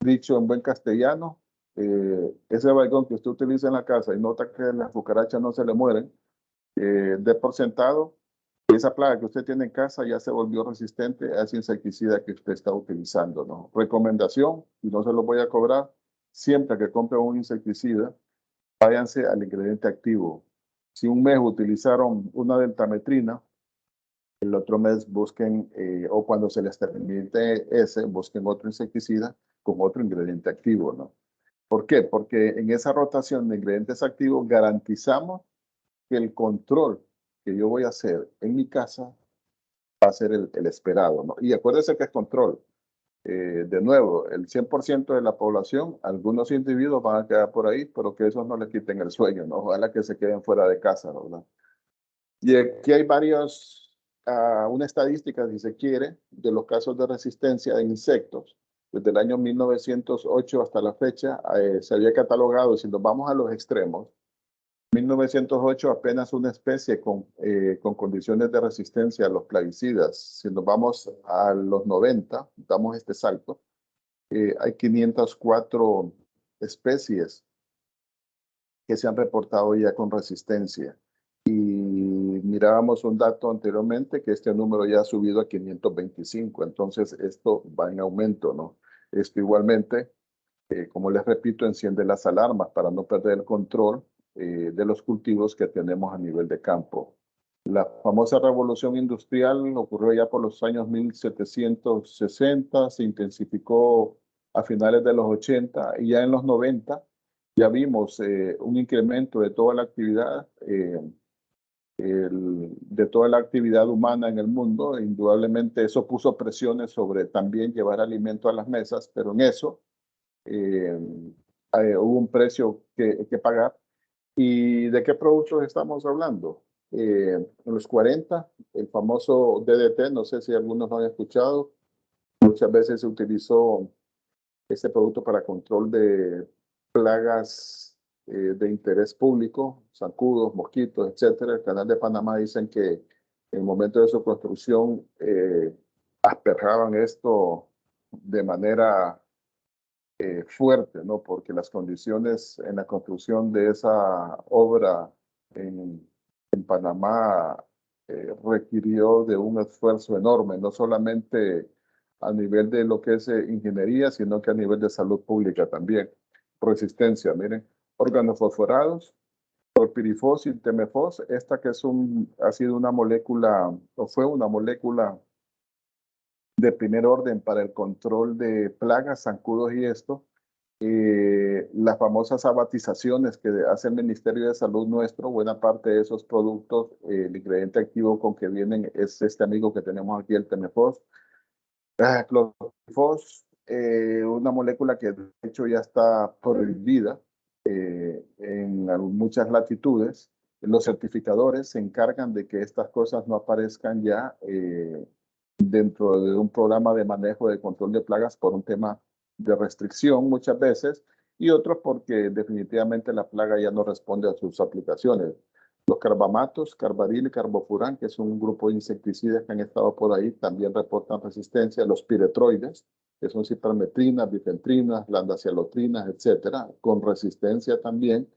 dicho en buen castellano. Ese balcón que usted utiliza en la casa y nota que las cucarachas no se le mueren, de por sentado, esa plaga que usted tiene en casa ya se volvió resistente a ese insecticida que usted está utilizando, ¿no? Recomendación, y no se lo voy a cobrar, siempre que compre un insecticida, váyanse al ingrediente activo. Si un mes utilizaron una deltametrina, el otro mes busquen, o cuando se les termine ese, busquen otro insecticida con otro ingrediente activo, ¿no? ¿Por qué? Porque en esa rotación de ingredientes activos garantizamos que el control que yo voy a hacer en mi casa va a ser el esperado, ¿no? Y acuérdense que es control. De nuevo, el 100% de la población, algunos individuos van a quedar por ahí, pero que esos no les quiten el sueño, ¿no? Ojalá que se queden fuera de casa, ¿verdad? Y aquí hay una estadística, si se quiere, de los casos de resistencia de insectos. Desde el año 1908 hasta la fecha se había catalogado, si nos vamos a los extremos, 1908 apenas una especie con condiciones de resistencia a los plaguicidas. Si nos vamos a los 90, damos este salto, hay 504 especies que se han reportado ya con resistencia. Y mirábamos un dato anteriormente que este número ya ha subido a 525, entonces esto va en aumento, ¿no? Esto igualmente, como les repito, enciende las alarmas para no perder el control de los cultivos que tenemos a nivel de campo. La famosa revolución industrial ocurrió ya por los años 1760, se intensificó a finales de los 80 y ya en los 90 ya vimos un incremento de toda la actividad, de toda la actividad humana en el mundo. Indudablemente eso puso presiones sobre también llevar alimento a las mesas, pero en eso hubo un precio que pagar ¿Y de qué productos estamos hablando? En los 40, el famoso DDT, no sé si algunos lo han escuchado, muchas veces se utilizó este producto para control de plagas de interés público, zancudos, mosquitos, etcétera. El Canal de Panamá dicen que en el momento de su construcción asperjaban esto de manera fuerte, ¿no? Porque las condiciones en la construcción de esa obra en Panamá requirió de un esfuerzo enorme, no solamente a nivel de lo que es ingeniería, sino que a nivel de salud pública también. Resistencia, miren, organofosforados, clorpirifos y temefos, esta que ha sido una molécula, o fue una molécula de primer orden para el control de plagas, zancudos y esto, las famosas abatizaciones que hace el Ministerio de Salud nuestro, buena parte de esos productos, el ingrediente activo con que vienen es este amigo que tenemos aquí, el Temefos. Clorpirifos, una molécula que de hecho ya está prohibida en muchas latitudes. Los certificadores se encargan de que estas cosas no aparezcan ya dentro de un programa de manejo de control de plagas por un tema de restricción muchas veces y otros porque definitivamente la plaga ya no responde a sus aplicaciones. Los carbamatos, carbadil y carbofurán, que es un grupo de insecticidas que han estado por ahí, también reportan resistencia. Los piretroides, que son cipermetrinas, bifentrinas, landacialotrinas, etcétera, con resistencia también.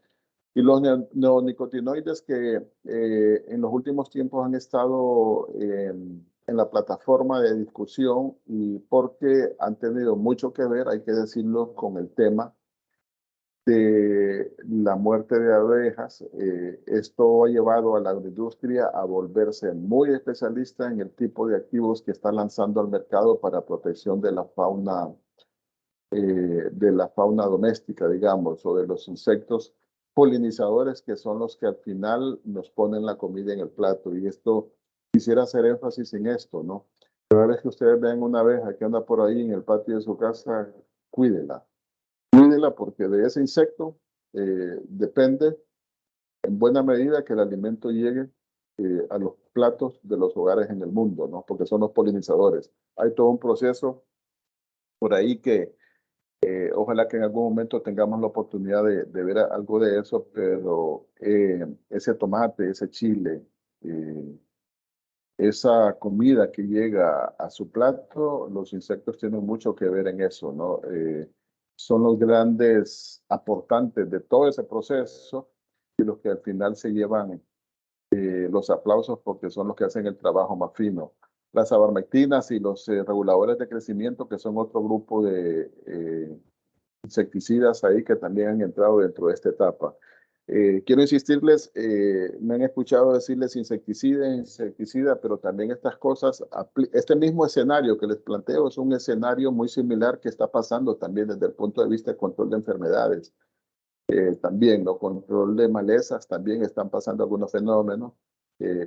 Y los neonicotinoides que en los últimos tiempos han estado en la plataforma de discusión y porque han tenido mucho que ver, hay que decirlo, con el tema de la muerte de abejas. Esto ha llevado a la agroindustria a volverse muy especialista en el tipo de activos que está lanzando al mercado para protección de la fauna doméstica, digamos, o de los insectos polinizadores que son los que al final nos ponen la comida en el plato. Y esto, quisiera hacer énfasis en esto, ¿no? Cada vez que ustedes ven una abeja que anda por ahí en el patio de su casa, cuídela. Cuídela porque de ese insecto depende en buena medida que el alimento llegue a los platos de los hogares en el mundo, ¿no? Porque son los polinizadores. Hay todo un proceso por ahí que ojalá que en algún momento tengamos la oportunidad de ver algo de eso, pero ese tomate, ese chile, esa comida que llega a su plato, los insectos tienen mucho que ver en eso, ¿no? Son los grandes aportantes de todo ese proceso y los que al final se llevan los aplausos porque son los que hacen el trabajo más fino. Las abarmectinas y los reguladores de crecimiento, que son otro grupo de insecticidas ahí que también han entrado dentro de esta etapa. Quiero insistirles, me han escuchado decirles insecticida, pero también estas cosas, este mismo escenario que les planteo es un escenario muy similar que está pasando también desde el punto de vista de control de enfermedades. También, ¿no? Control de malezas, también están pasando algunos fenómenos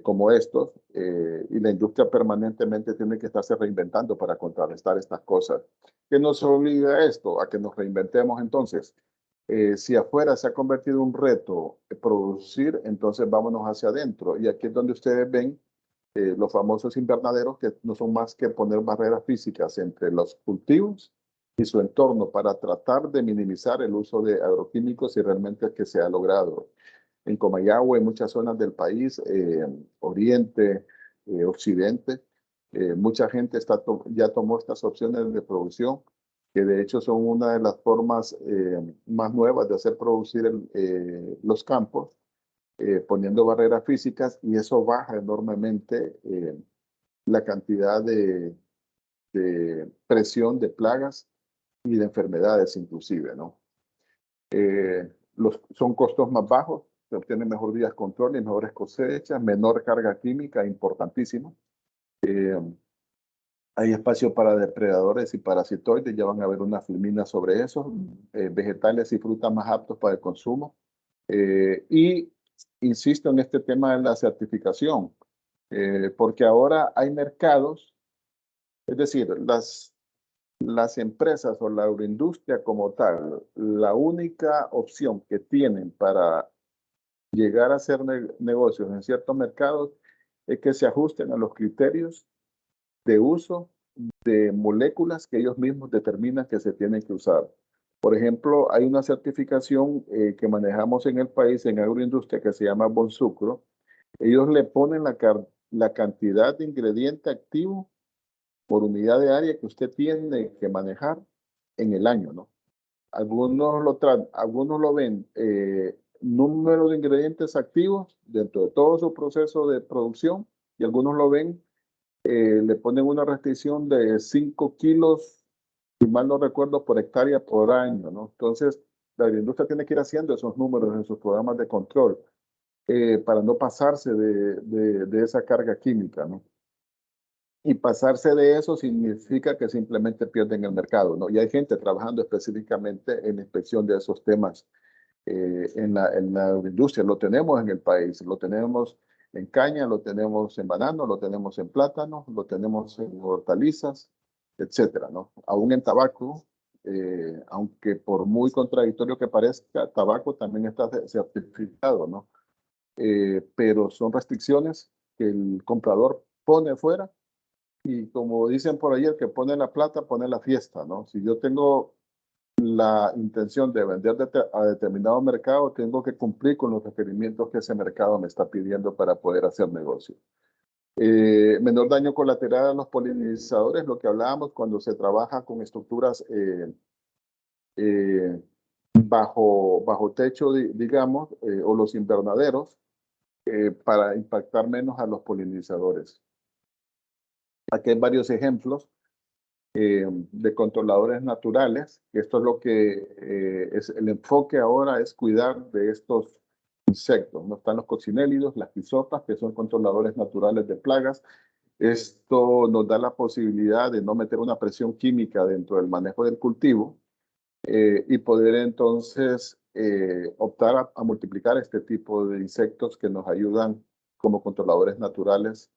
como estos, y la industria permanentemente tiene que estarse reinventando para contrarrestar estas cosas. ¿Qué nos obliga a esto? A que nos reinventemos entonces. Si afuera se ha convertido en un reto producir, entonces vámonos hacia adentro. Y aquí es donde ustedes ven los famosos invernaderos, que no son más que poner barreras físicas entre los cultivos y su entorno para tratar de minimizar el uso de agroquímicos y realmente es que se ha logrado. En Comayagua, en muchas zonas del país, oriente, occidente, mucha gente ya tomó estas opciones de producción, que de hecho son una de las formas más nuevas de hacer producir los campos, poniendo barreras físicas y eso baja enormemente la cantidad de presión de plagas y de enfermedades inclusive, ¿no? Son costos más bajos, se obtienen mejor días control y mejores cosechas, menor carga química, importantísimo. Hay espacio para depredadores y parasitoides, ya van a ver una filmina sobre eso, vegetales y frutas más aptos para el consumo. Y insisto en este tema de la certificación, porque ahora hay mercados, es decir, las empresas o la agroindustria como tal, la única opción que tienen para llegar a hacer negocios en ciertos mercados es que se ajusten a los criterios de uso de moléculas que ellos mismos determinan que se tienen que usar. Por ejemplo, hay una certificación que manejamos en el país, en agroindustria, que se llama Bonsucro. Ellos le ponen la cantidad de ingrediente activo por unidad de área que usted tiene que manejar en el año, ¿no? Algunos lo ven número de ingredientes activos dentro de todo su proceso de producción y algunos lo ven, le ponen una restricción de 5 kilos, si mal no recuerdo, por hectárea por año, ¿no? Entonces, la industria tiene que ir haciendo esos números en sus programas de control para no pasarse de esa carga química, ¿no? Y pasarse de eso significa que simplemente pierden el mercado, ¿no? Y hay gente trabajando específicamente en la inspección de esos temas en la industria. Lo tenemos en el país, lo tenemos en caña, lo tenemos en banano, lo tenemos en plátano, lo tenemos en hortalizas, etcétera, ¿no? Aún en tabaco, aunque por muy contradictorio que parezca, tabaco también está certificado, ¿no? Pero son restricciones que el comprador pone fuera y como dicen por ahí, el que pone la plata pone la fiesta, ¿no? Si yo tengo la intención de vender a determinado mercado, tengo que cumplir con los requerimientos que ese mercado me está pidiendo para poder hacer negocio. Menor daño colateral a los polinizadores, lo que hablábamos cuando se trabaja con estructuras bajo techo, digamos, o los invernaderos, para impactar menos a los polinizadores. Aquí hay varios ejemplos de controladores naturales. Esto es lo que es el enfoque ahora, es cuidar de estos insectos. No están los coccinélidos, las pisopas, que son controladores naturales de plagas. Esto nos da la posibilidad de no meter una presión química dentro del manejo del cultivo y poder entonces optar a multiplicar este tipo de insectos que nos ayudan como controladores naturales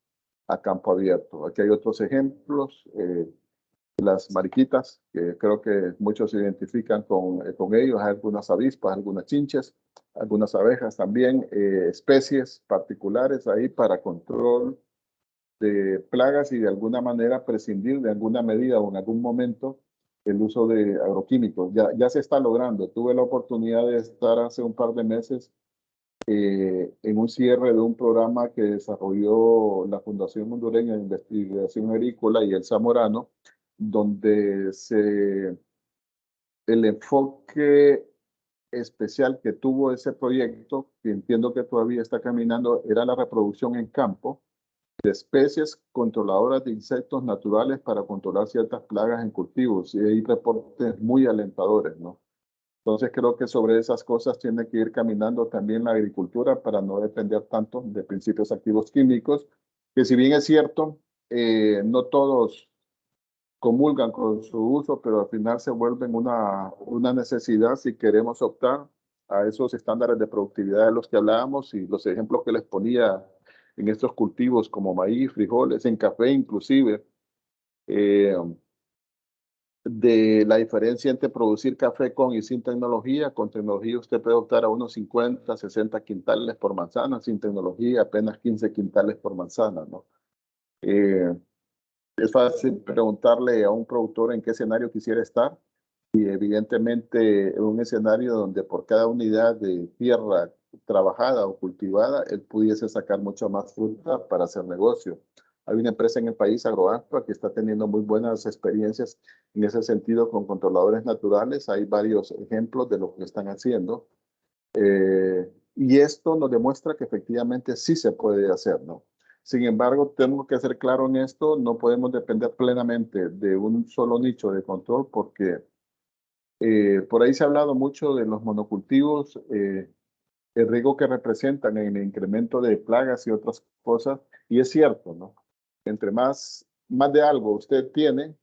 a campo abierto. Aquí hay otros ejemplos. Las mariquitas, que creo que muchos se identifican con ellos, hay algunas avispas, algunas chinches, algunas abejas también, especies particulares ahí para control de plagas y de alguna manera prescindir de alguna medida o en algún momento el uso de agroquímicos. Ya se está logrando. Tuve la oportunidad de estar hace un par de meses en un cierre de un programa que desarrolló la Fundación Hondureña de Investigación Agrícola y el Zamorano, donde el enfoque especial que tuvo ese proyecto, que entiendo que todavía está caminando, era la reproducción en campo de especies controladoras de insectos naturales para controlar ciertas plagas en cultivos. Y hay reportes muy alentadores, ¿no? Entonces creo que sobre esas cosas tiene que ir caminando también la agricultura para no depender tanto de principios activos químicos, que si bien es cierto, no todos comulgan con su uso, pero al final se vuelven una necesidad si queremos optar a esos estándares de productividad de los que hablábamos y los ejemplos que les ponía en estos cultivos como maíz, frijoles, en café inclusive, eh, de la diferencia entre producir café con y sin tecnología. Con tecnología usted puede optar a unos 50, 60 quintales por manzana, sin tecnología apenas 15 quintales por manzana, ¿no? Es fácil preguntarle a un productor en qué escenario quisiera estar y evidentemente en un escenario donde por cada unidad de tierra trabajada o cultivada, él pudiese sacar mucho más fruta para hacer negocio. Hay una empresa en el país, Agroaspa, que está teniendo muy buenas experiencias en ese sentido con controladores naturales. Hay varios ejemplos de lo que están haciendo. Y esto nos demuestra que efectivamente sí se puede hacer, ¿no? Sin embargo, tenemos que ser claro en esto, no podemos depender plenamente de un solo nicho de control porque por ahí se ha hablado mucho de los monocultivos, el riesgo que representan en el incremento de plagas y otras cosas, y es cierto, ¿no? Entre más de algo usted tiene,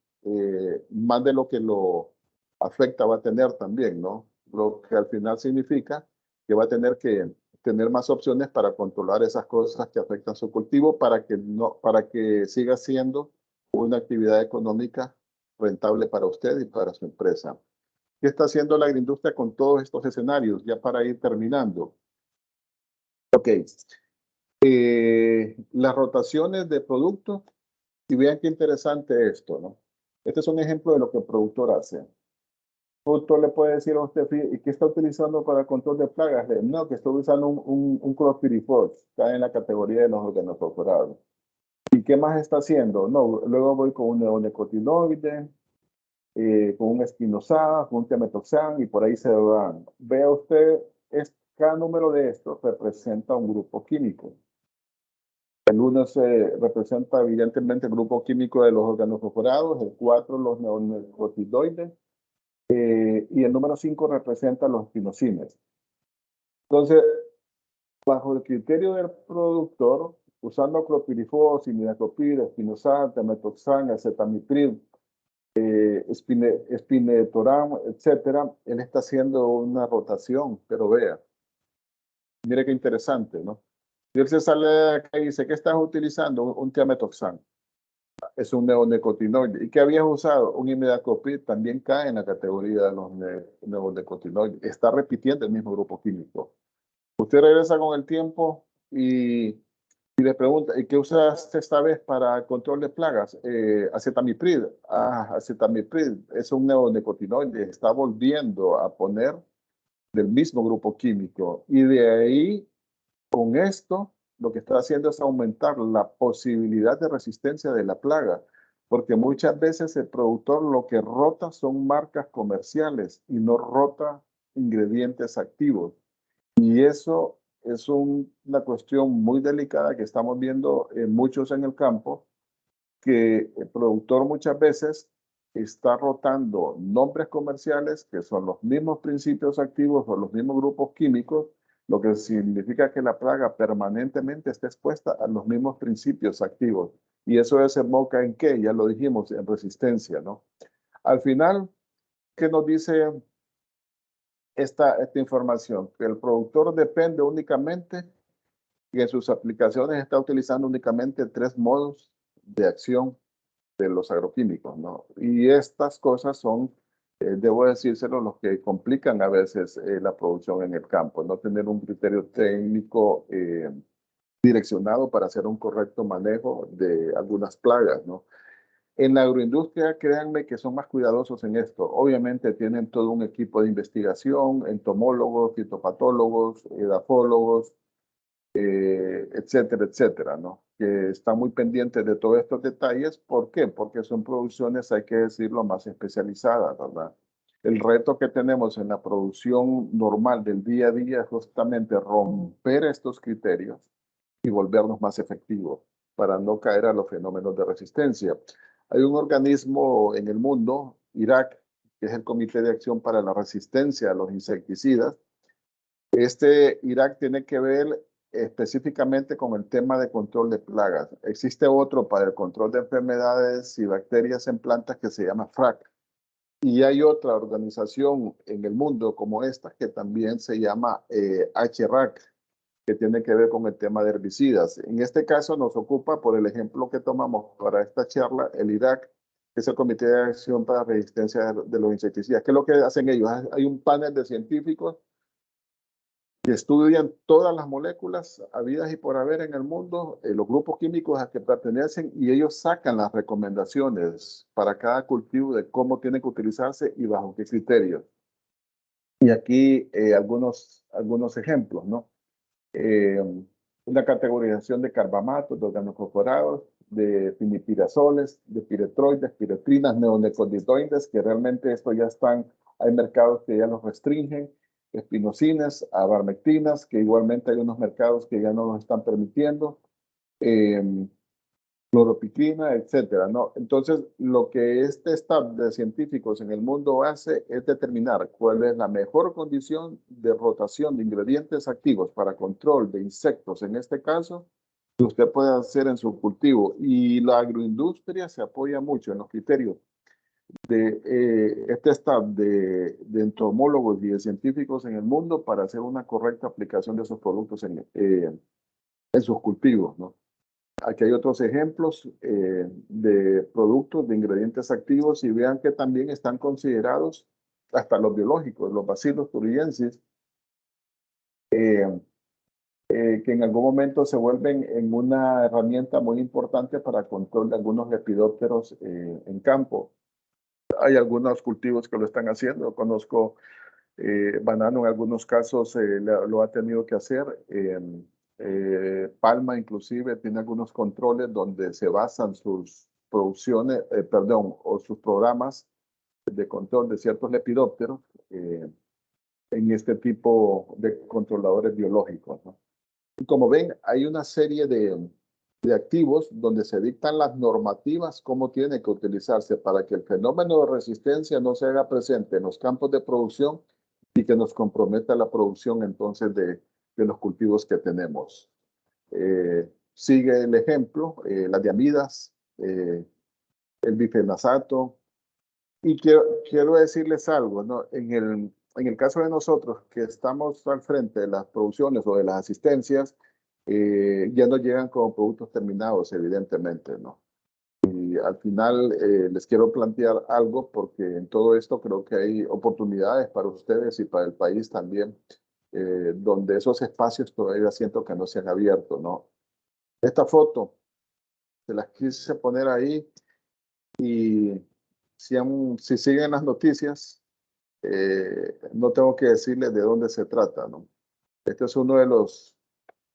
más de lo que lo afecta va a tener también, ¿no? Lo que al final significa que va a tener que tener más opciones para controlar esas cosas que afectan su cultivo para que siga siendo una actividad económica rentable para usted y para su empresa. ¿Qué está haciendo la agroindustria con todos estos escenarios? Ya para ir terminando. Ok. Las rotaciones de productos, y vean qué interesante esto, ¿no? Este es un ejemplo de lo que el productor hace. El productor le puede decir a usted, ¿y qué está utilizando para control de plagas? No, que estoy usando un clorpirifos, está en la categoría de los organofosforados. ¿Y qué más está haciendo? No, luego voy con un neonicotinoide, con un espinosad, con un tiametoxam, y por ahí se van. Vea usted, cada número de estos representa un grupo químico. El 1 se representa evidentemente el grupo químico de los organofosforados, el 4 los neonicotinoides, y el número 5 representa los espinosines. Entonces, bajo el criterio del productor, usando clopirifos, imidacloprid, espinosad, tiametoxam, acetamiprid, espinetoram, etcétera, él está haciendo una rotación, pero vea, mire qué interesante, ¿no? Si él se sale de acá y dice, ¿qué estás utilizando? Un tiametoxam. Es un neonicotinoide. ¿Y qué habías usado? Un imidacloprid, también cae en la categoría de los neonicotinoides. Está repitiendo el mismo grupo químico. Usted regresa con el tiempo y le pregunta, ¿y qué usaste esta vez para control de plagas? Acetamiprid. Acetamiprid es un neonicotinoide. Está volviendo a poner del mismo grupo químico. Y de ahí, con esto, lo que está haciendo es aumentar la posibilidad de resistencia de la plaga, porque muchas veces el productor lo que rota son marcas comerciales y no rota ingredientes activos. Y eso es una cuestión muy delicada que estamos viendo muchos en el campo, que el productor muchas veces está rotando nombres comerciales que son los mismos principios activos o los mismos grupos químicos, lo que significa que la plaga permanentemente está expuesta a los mismos principios activos. Y eso desemboca en qué, ya lo dijimos, en resistencia, ¿no? Al final, ¿qué nos dice esta información? Que el productor depende únicamente y en sus aplicaciones está utilizando únicamente 3 modos de acción de los agroquímicos, ¿no? Y estas cosas son, debo decírselo, los que complican a veces la producción en el campo, no tener un criterio técnico direccionado para hacer un correcto manejo de algunas plagas, ¿no? En la agroindustria, créanme que son más cuidadosos en esto. Obviamente tienen todo un equipo de investigación, entomólogos, fitopatólogos, edafólogos, etcétera, etcétera, ¿no? Que están muy pendientes de todos estos detalles. ¿Por qué? Porque son producciones, hay que decirlo, más especializadas, ¿verdad? El reto que tenemos en la producción normal del día a día es justamente romper estos criterios y volvernos más efectivos para no caer a los fenómenos de resistencia. Hay un organismo en el mundo, IRAC, que es el Comité de Acción para la Resistencia a los Insecticidas. Este IRAC tiene que ver específicamente con el tema de control de plagas. Existe otro para el control de enfermedades y bacterias en plantas que se llama FRAC. Y hay otra organización en el mundo como esta que también se llama HRAC, que tiene que ver con el tema de herbicidas. En este caso nos ocupa, por el ejemplo que tomamos para esta charla, el IRAC, que es el Comité de Acción para la Resistencia de los Insecticidas. ¿Qué es lo que hacen ellos? Hay un panel de científicos que estudian todas las moléculas habidas y por haber en el mundo, los grupos químicos a que pertenecen, y ellos sacan las recomendaciones para cada cultivo de cómo tiene que utilizarse y bajo qué criterios. Y aquí algunos ejemplos, ¿no? Una categorización de carbamatos, de organofosforados, de pinipirazoles, de piretroides, piretrinas, neonicotinoides, que realmente esto ya están, hay mercados que ya los restringen, espinosines, abarmectinas, que igualmente hay unos mercados que ya no los están permitiendo, cloropicrina, etcétera, ¿no? Entonces, lo que este staff de científicos en el mundo hace es determinar cuál es la mejor condición de rotación de ingredientes activos para control de insectos, en este caso, que usted puede hacer en su cultivo. Y la agroindustria se apoya mucho en los criterios de este staff de entomólogos y de científicos en el mundo para hacer una correcta aplicación de esos productos en sus cultivos, ¿no? Aquí hay otros ejemplos de productos, de ingredientes activos, y vean que también están considerados hasta los biológicos, los Bacillus thuringiensis, que en algún momento se vuelven en una herramienta muy importante para control de algunos lepidópteros en campo. Hay algunos cultivos que lo están haciendo. Conozco banano en algunos casos lo ha tenido que hacer. Palma inclusive tiene algunos controles donde se basan sus producciones, perdón, o sus programas de control de ciertos lepidópteros en este tipo de controladores biológicos, ¿no? Y como ven, hay una serie de activos donde se dictan las normativas, cómo tiene que utilizarse para que el fenómeno de resistencia no se haga presente en los campos de producción y que nos comprometa la producción entonces de los cultivos que tenemos. Sigue el ejemplo, las diamidas, el bifenazato. Y quiero decirles algo, ¿no? En el caso de nosotros que estamos al frente de las producciones o de las asistencias, ya no llegan como productos terminados, evidentemente, ¿no? Y al final les quiero plantear algo porque en todo esto creo que hay oportunidades para ustedes y para el país también, donde esos espacios todavía siento que no se han abierto, ¿no? Esta foto se las quise poner ahí y si siguen las noticias, no tengo que decirles de dónde se trata, ¿no? Este es uno de los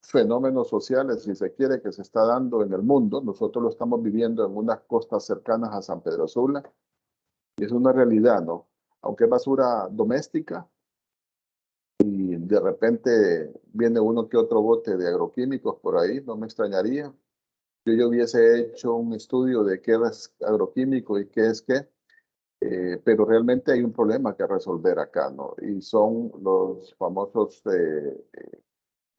fenómenos sociales, si se quiere, que se está dando en el mundo. Nosotros lo estamos viviendo en unas costas cercanas a San Pedro Sula y es una realidad, ¿no? Aunque es basura doméstica y de repente viene uno que otro bote de agroquímicos por ahí, no me extrañaría. Yo hubiese hecho un estudio de qué es agroquímico y qué es qué. Pero realmente hay un problema que resolver acá, ¿no? Y son los famosos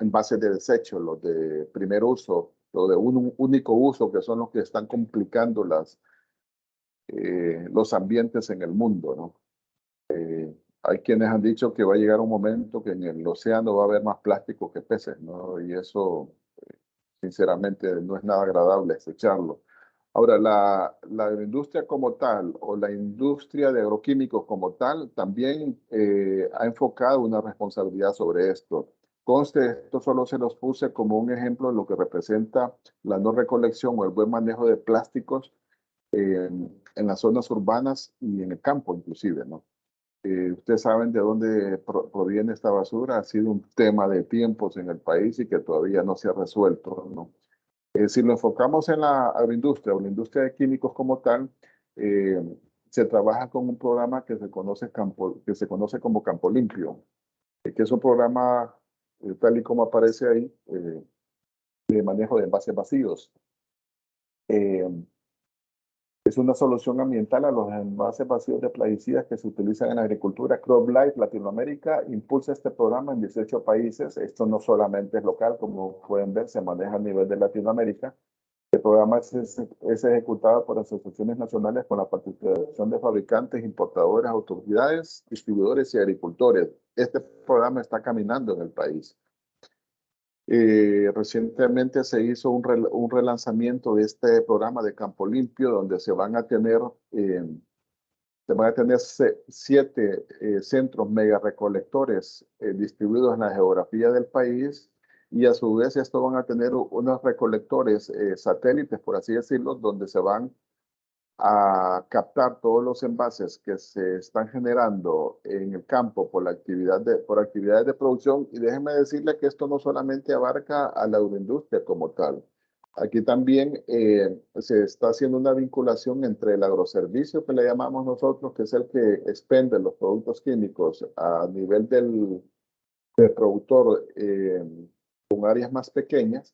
envases de desecho, los de primer uso, los de un único uso, que son los que están complicando los ambientes en el mundo, ¿no? Hay quienes han dicho que va a llegar un momento que en el océano va a haber más plástico que peces, ¿no? Y eso, sinceramente, no es nada agradable escucharlo. Ahora, la industria como tal o la industria de agroquímicos como tal también ha enfocado una responsabilidad sobre esto. Conste, esto solo se los puse como un ejemplo de lo que representa la no recolección o el buen manejo de plásticos en las zonas urbanas y en el campo inclusive, ¿no? Ustedes saben de dónde proviene esta basura. Ha sido un tema de tiempos en el país y que todavía no se ha resuelto, ¿no? Si lo enfocamos en la agroindustria o la industria de químicos como tal, eh, se trabaja con un programa que se conoce como Campo Limpio, que es un programa, tal y como aparece ahí, de manejo de envases vacíos. Eh, Es una solución ambiental a los envases vacíos de plaguicidas que se utilizan en la agricultura. CropLife Latinoamérica impulsa este programa en 18 países. Esto no solamente es local, como pueden ver, se maneja a nivel de Latinoamérica. El programa es ejecutado por asociaciones nacionales con la participación de fabricantes, importadores, autoridades, distribuidores y agricultores. Este programa está caminando en el país. Recientemente se hizo un relanzamiento de este programa de Campo Limpio, donde se van a tener 7 centros mega recolectores distribuidos en la geografía del país, y a su vez estos van a tener unos recolectores satélites, por así decirlo, donde se van a captar todos los envases que se están generando en el campo por actividades de producción. Y déjenme decirle que esto no solamente abarca a la agroindustria como tal. Aquí también se está haciendo una vinculación entre el agroservicio, que le llamamos nosotros, que es el que expende los productos químicos a nivel del productor con áreas más pequeñas,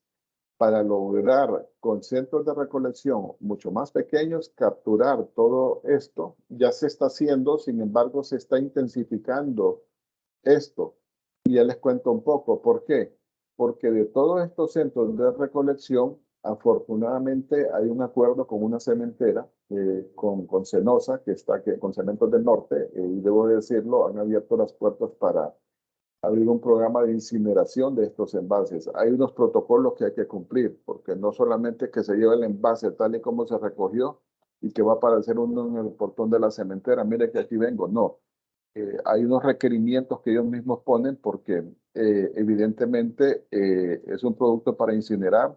para lograr con centros de recolección mucho más pequeños capturar todo esto. Ya se está haciendo, sin embargo, se está intensificando esto. Y ya les cuento un poco por qué. Porque de todos estos centros de recolección, afortunadamente hay un acuerdo con una cementera, con Cenosa, con Cementos del Norte, y debo decirlo, han abierto las puertas para abrir un programa de incineración de estos envases. Hay unos protocolos que hay que cumplir, porque no solamente que se lleve el envase tal y como se recogió y que va a aparecer uno en el portón de la cementera, mire que aquí vengo, no. Hay unos requerimientos que ellos mismos ponen porque evidentemente es un producto para incinerar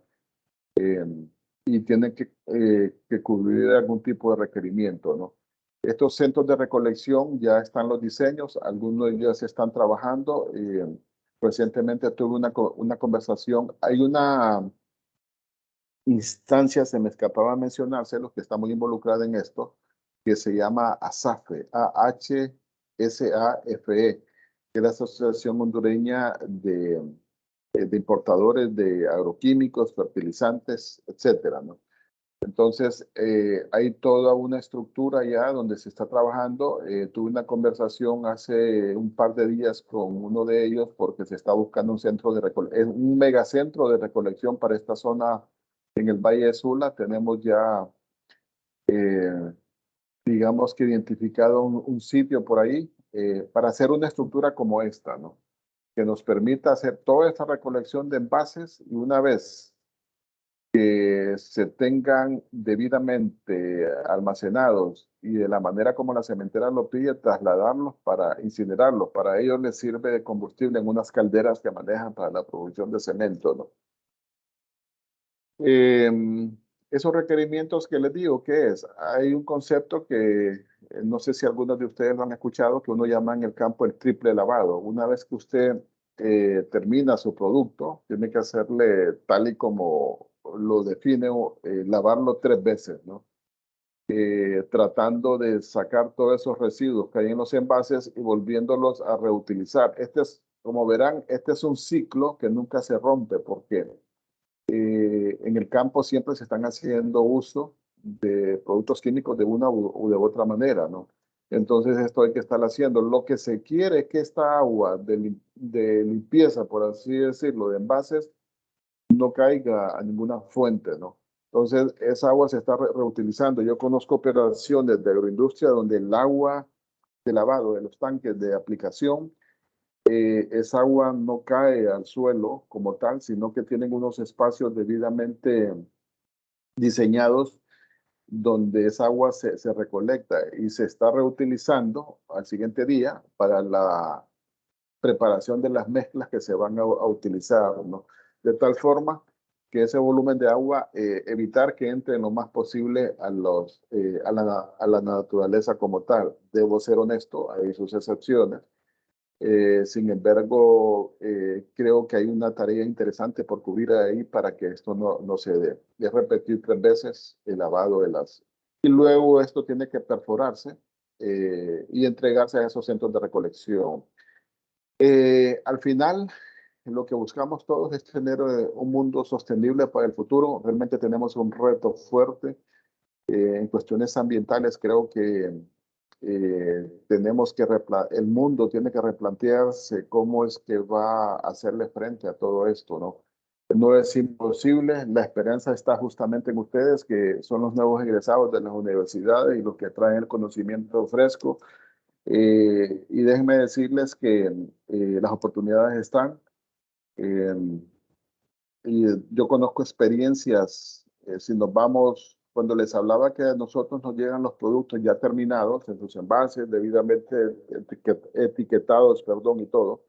y tienen que cubrir algún tipo de requerimiento, ¿no? Estos centros de recolección ya están los diseños, algunos de ellos están trabajando. Recientemente tuve una conversación, hay una instancia, se me escapaba mencionárselo, que está muy involucrada en esto, que se llama ASAFE, AHSAFE, que es la Asociación Hondureña de Importadores de Agroquímicos, Fertilizantes, etcétera, ¿no? Entonces, hay toda una estructura ya donde se está trabajando. Tuve una conversación hace un par de días con uno de ellos porque se está buscando un centro de recolección, un megacentro de recolección para esta zona en el Valle de Sula. Tenemos ya, digamos que identificado un sitio por ahí para hacer una estructura como esta, ¿no? Que nos permita hacer toda esta recolección de envases y una vez que se tengan debidamente almacenados y de la manera como la cementera lo pide, trasladarlos para incinerarlos. Para ellos les sirve de combustible en unas calderas que manejan para la producción de cemento, ¿no? Esos requerimientos que les digo, ¿qué es? Hay un concepto que no sé si algunos de ustedes lo han escuchado, que uno llama en el campo el triple lavado. Una vez que usted termina su producto, tiene que hacerle tal y como lo define, lavarlo 3 veces, ¿no? Tratando de sacar todos esos residuos que hay en los envases y volviéndolos a reutilizar. Como verán, este es un ciclo que nunca se rompe porque en el campo siempre se están haciendo uso de productos químicos de una u de otra manera, ¿no? Entonces esto hay que estar haciendo. Lo que se quiere es que esta agua de limpieza, por así decirlo, de envases, no caiga a ninguna fuente, ¿no? Entonces esa agua se está reutilizando. Yo conozco operaciones de agroindustria donde el agua de lavado de los tanques de aplicación, esa agua no cae al suelo como tal, sino que tienen unos espacios debidamente diseñados donde esa agua se recolecta y se está reutilizando al siguiente día para la preparación de las mezclas que se van a utilizar, ¿no? De tal forma que ese volumen de agua, evitar que entre lo más posible a la naturaleza como tal. Debo ser honesto, hay sus excepciones. Sin embargo, creo que hay una tarea interesante por cubrir ahí para que esto no se dé. Es repetir 3 veces el lavado de las... Y luego esto tiene que perforarse y entregarse a esos centros de recolección. Al final, lo que buscamos todos es tener un mundo sostenible para el futuro. Realmente tenemos un reto fuerte en cuestiones ambientales. Creo que el mundo tiene que replantearse cómo es que va a hacerle frente a todo esto, ¿no? No es imposible, la esperanza está justamente en ustedes, que son los nuevos egresados de las universidades y los que traen el conocimiento fresco. Y déjenme decirles que las oportunidades están. eh, y yo conozco experiencias, si nos vamos, cuando les hablaba que a nosotros nos llegan los productos ya terminados en sus envases, debidamente etiquetados, perdón, y todo.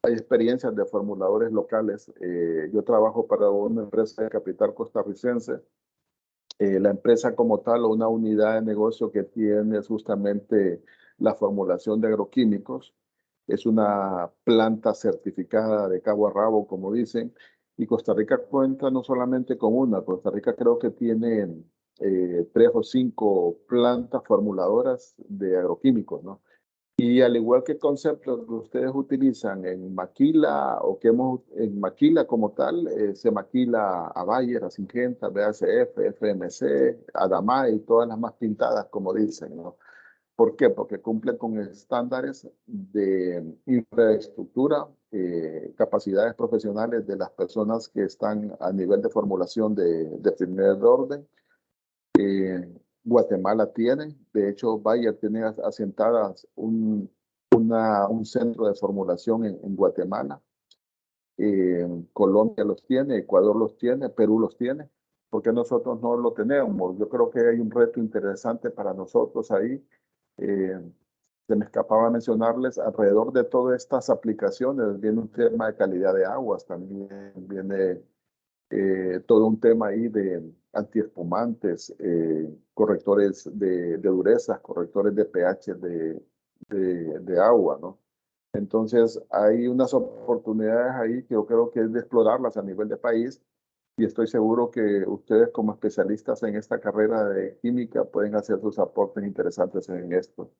Hay experiencias de formuladores locales. Yo trabajo para una empresa de capital costarricense. La empresa como tal o una unidad de negocio que tiene justamente la formulación de agroquímicos. Es una planta certificada de cabo a rabo, como dicen, y Costa Rica cuenta no solamente con una, Costa Rica creo que tiene 3 o 5 plantas formuladoras de agroquímicos, ¿no? Y al igual que conceptos que ustedes utilizan en maquila o que hemos en maquila como tal, se maquila a Bayer, a Syngenta, BASF, FMC, Adamay y todas las más pintadas, como dicen, ¿no? ¿Por qué? Porque cumplen con estándares de infraestructura, capacidades profesionales de las personas que están a nivel de formulación de primer orden. Guatemala tiene, de hecho, Bayer tiene asentadas un centro de formulación en Guatemala. Colombia los tiene, Ecuador los tiene, Perú los tiene. ¿Por qué nosotros no lo tenemos? Yo creo que hay un reto interesante para nosotros ahí. Se me escapaba mencionarles, alrededor de todas estas aplicaciones viene un tema de calidad de aguas, también viene todo un tema ahí de antiespumantes, correctores de durezas, correctores de pH de agua, ¿no? Entonces, hay unas oportunidades ahí que yo creo que es de explorarlas a nivel de país y estoy seguro que ustedes como especialistas en esta carrera de química pueden hacer sus aportes interesantes en esto.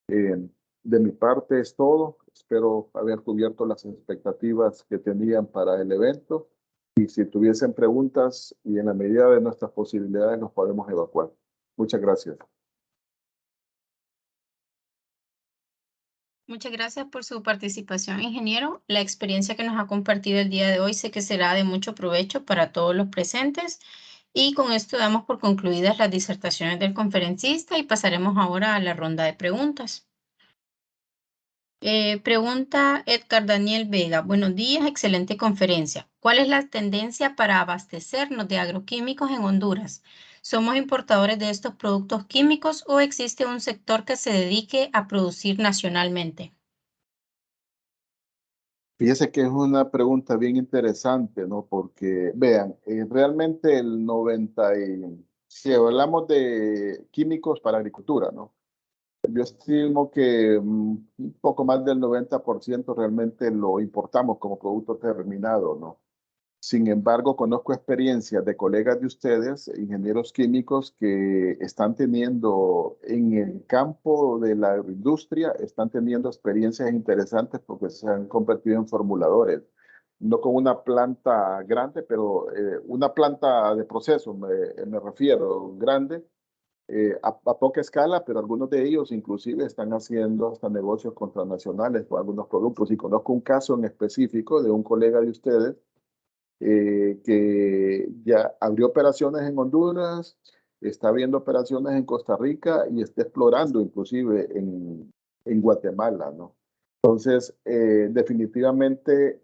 De mi parte es todo. Espero haber cubierto las expectativas que tenían para el evento y si tuviesen preguntas y en la medida de nuestras posibilidades nos podemos evacuar. Muchas gracias. Muchas gracias por su participación, ingeniero. La experiencia que nos ha compartido el día de hoy sé que será de mucho provecho para todos los presentes. Y con esto damos por concluidas las disertaciones del conferencista y pasaremos ahora a la ronda de preguntas. Pregunta Edgar Daniel Vega. Buenos días, excelente conferencia. ¿Cuál es la tendencia para abastecernos de agroquímicos en Honduras? ¿Somos importadores de estos productos químicos o existe un sector que se dedique a producir nacionalmente? Fíjese que es una pregunta bien interesante, ¿no? Porque, vean, realmente si hablamos de químicos para agricultura, ¿no? Yo estimo que un poco más del 90% realmente lo importamos como producto terminado, ¿no? Sin embargo, conozco experiencias de colegas de ustedes, ingenieros químicos, que están teniendo en el campo de la agroindustria, están teniendo experiencias interesantes porque se han convertido en formuladores. No con una planta grande, pero una planta de proceso, me refiero, grande, a poca escala, pero algunos de ellos inclusive están haciendo hasta negocios transnacionales con algunos productos. Y conozco un caso en específico de un colega de ustedes que ya abrió operaciones en Honduras, está abriendo operaciones en Costa Rica y está explorando inclusive en Guatemala, ¿no? Entonces, definitivamente,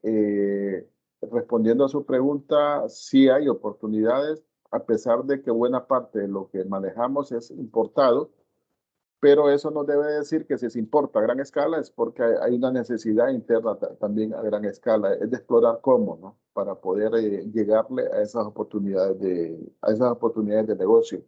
respondiendo a su pregunta, sí hay oportunidades, a pesar de que buena parte de lo que manejamos es importado, pero eso no debe decir que si se importa a gran escala es porque hay una necesidad interna también a gran escala, es de explorar cómo, ¿no? Para poder llegarle a esas oportunidades de negocio.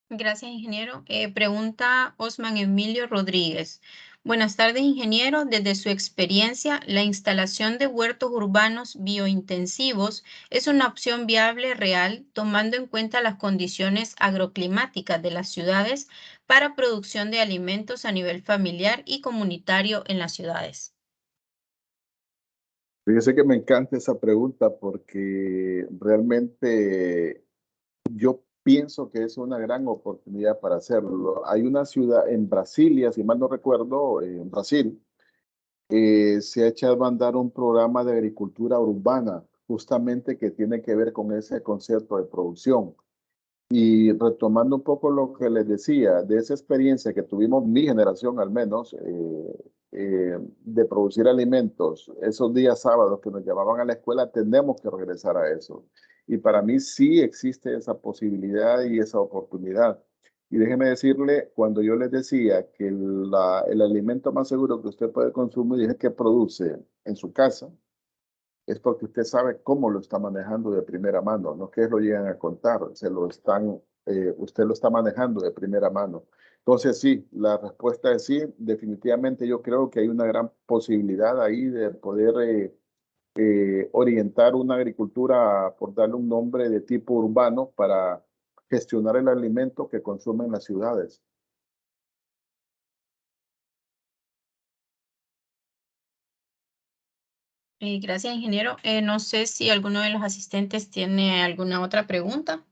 Gracias, ingeniero. Pregunta Osman Emilio Rodríguez. Buenas tardes, ingeniero. Desde su experiencia, ¿la instalación de huertos urbanos biointensivos es una opción viable real, tomando en cuenta las condiciones agroclimáticas de las ciudades para producción de alimentos a nivel familiar y comunitario en las ciudades? Fíjese que me encanta esa pregunta porque realmente yo pienso que es una gran oportunidad para hacerlo. Hay una ciudad en Brasilia, si mal no recuerdo, en Brasil, se ha echado a andar un programa de agricultura urbana, justamente que tiene que ver con ese concepto de producción. Y retomando un poco lo que les decía, de esa experiencia que tuvimos mi generación al menos, de producir alimentos, esos días sábados que nos llevaban a la escuela, tenemos que regresar a eso. Y para mí sí existe esa posibilidad y esa oportunidad. Y déjeme decirle, cuando yo les decía que el alimento más seguro que usted puede consumir es el que produce en su casa, es porque usted sabe cómo lo está manejando de primera mano, no que lo llegan a contar, usted lo está manejando de primera mano. Entonces, sí, la respuesta es sí, definitivamente yo creo que hay una gran posibilidad ahí de poder orientar una agricultura, por darle un nombre de tipo urbano, para gestionar el alimento que consumen las ciudades. Gracias, ingeniero. No sé si alguno de los asistentes tiene alguna otra pregunta.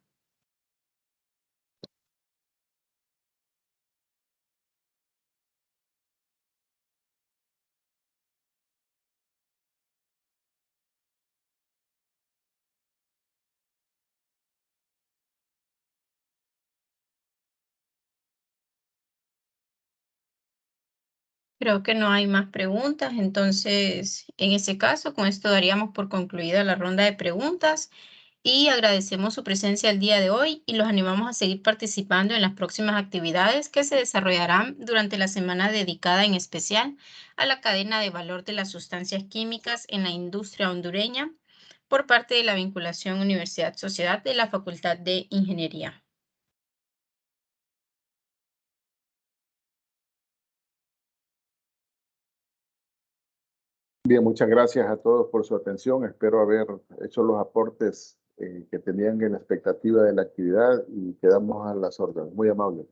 Creo que no hay más preguntas, entonces en ese caso, con esto daríamos por concluida la ronda de preguntas y agradecemos su presencia el día de hoy y los animamos a seguir participando en las próximas actividades que se desarrollarán durante la semana dedicada en especial a la cadena de valor de las sustancias químicas en la industria hondureña por parte de la vinculación Universidad-Sociedad de la Facultad de Ingeniería. Bien, muchas gracias a todos por su atención. Espero haber hecho los aportes que tenían en la expectativa de la actividad y quedamos a las órdenes. Muy amable.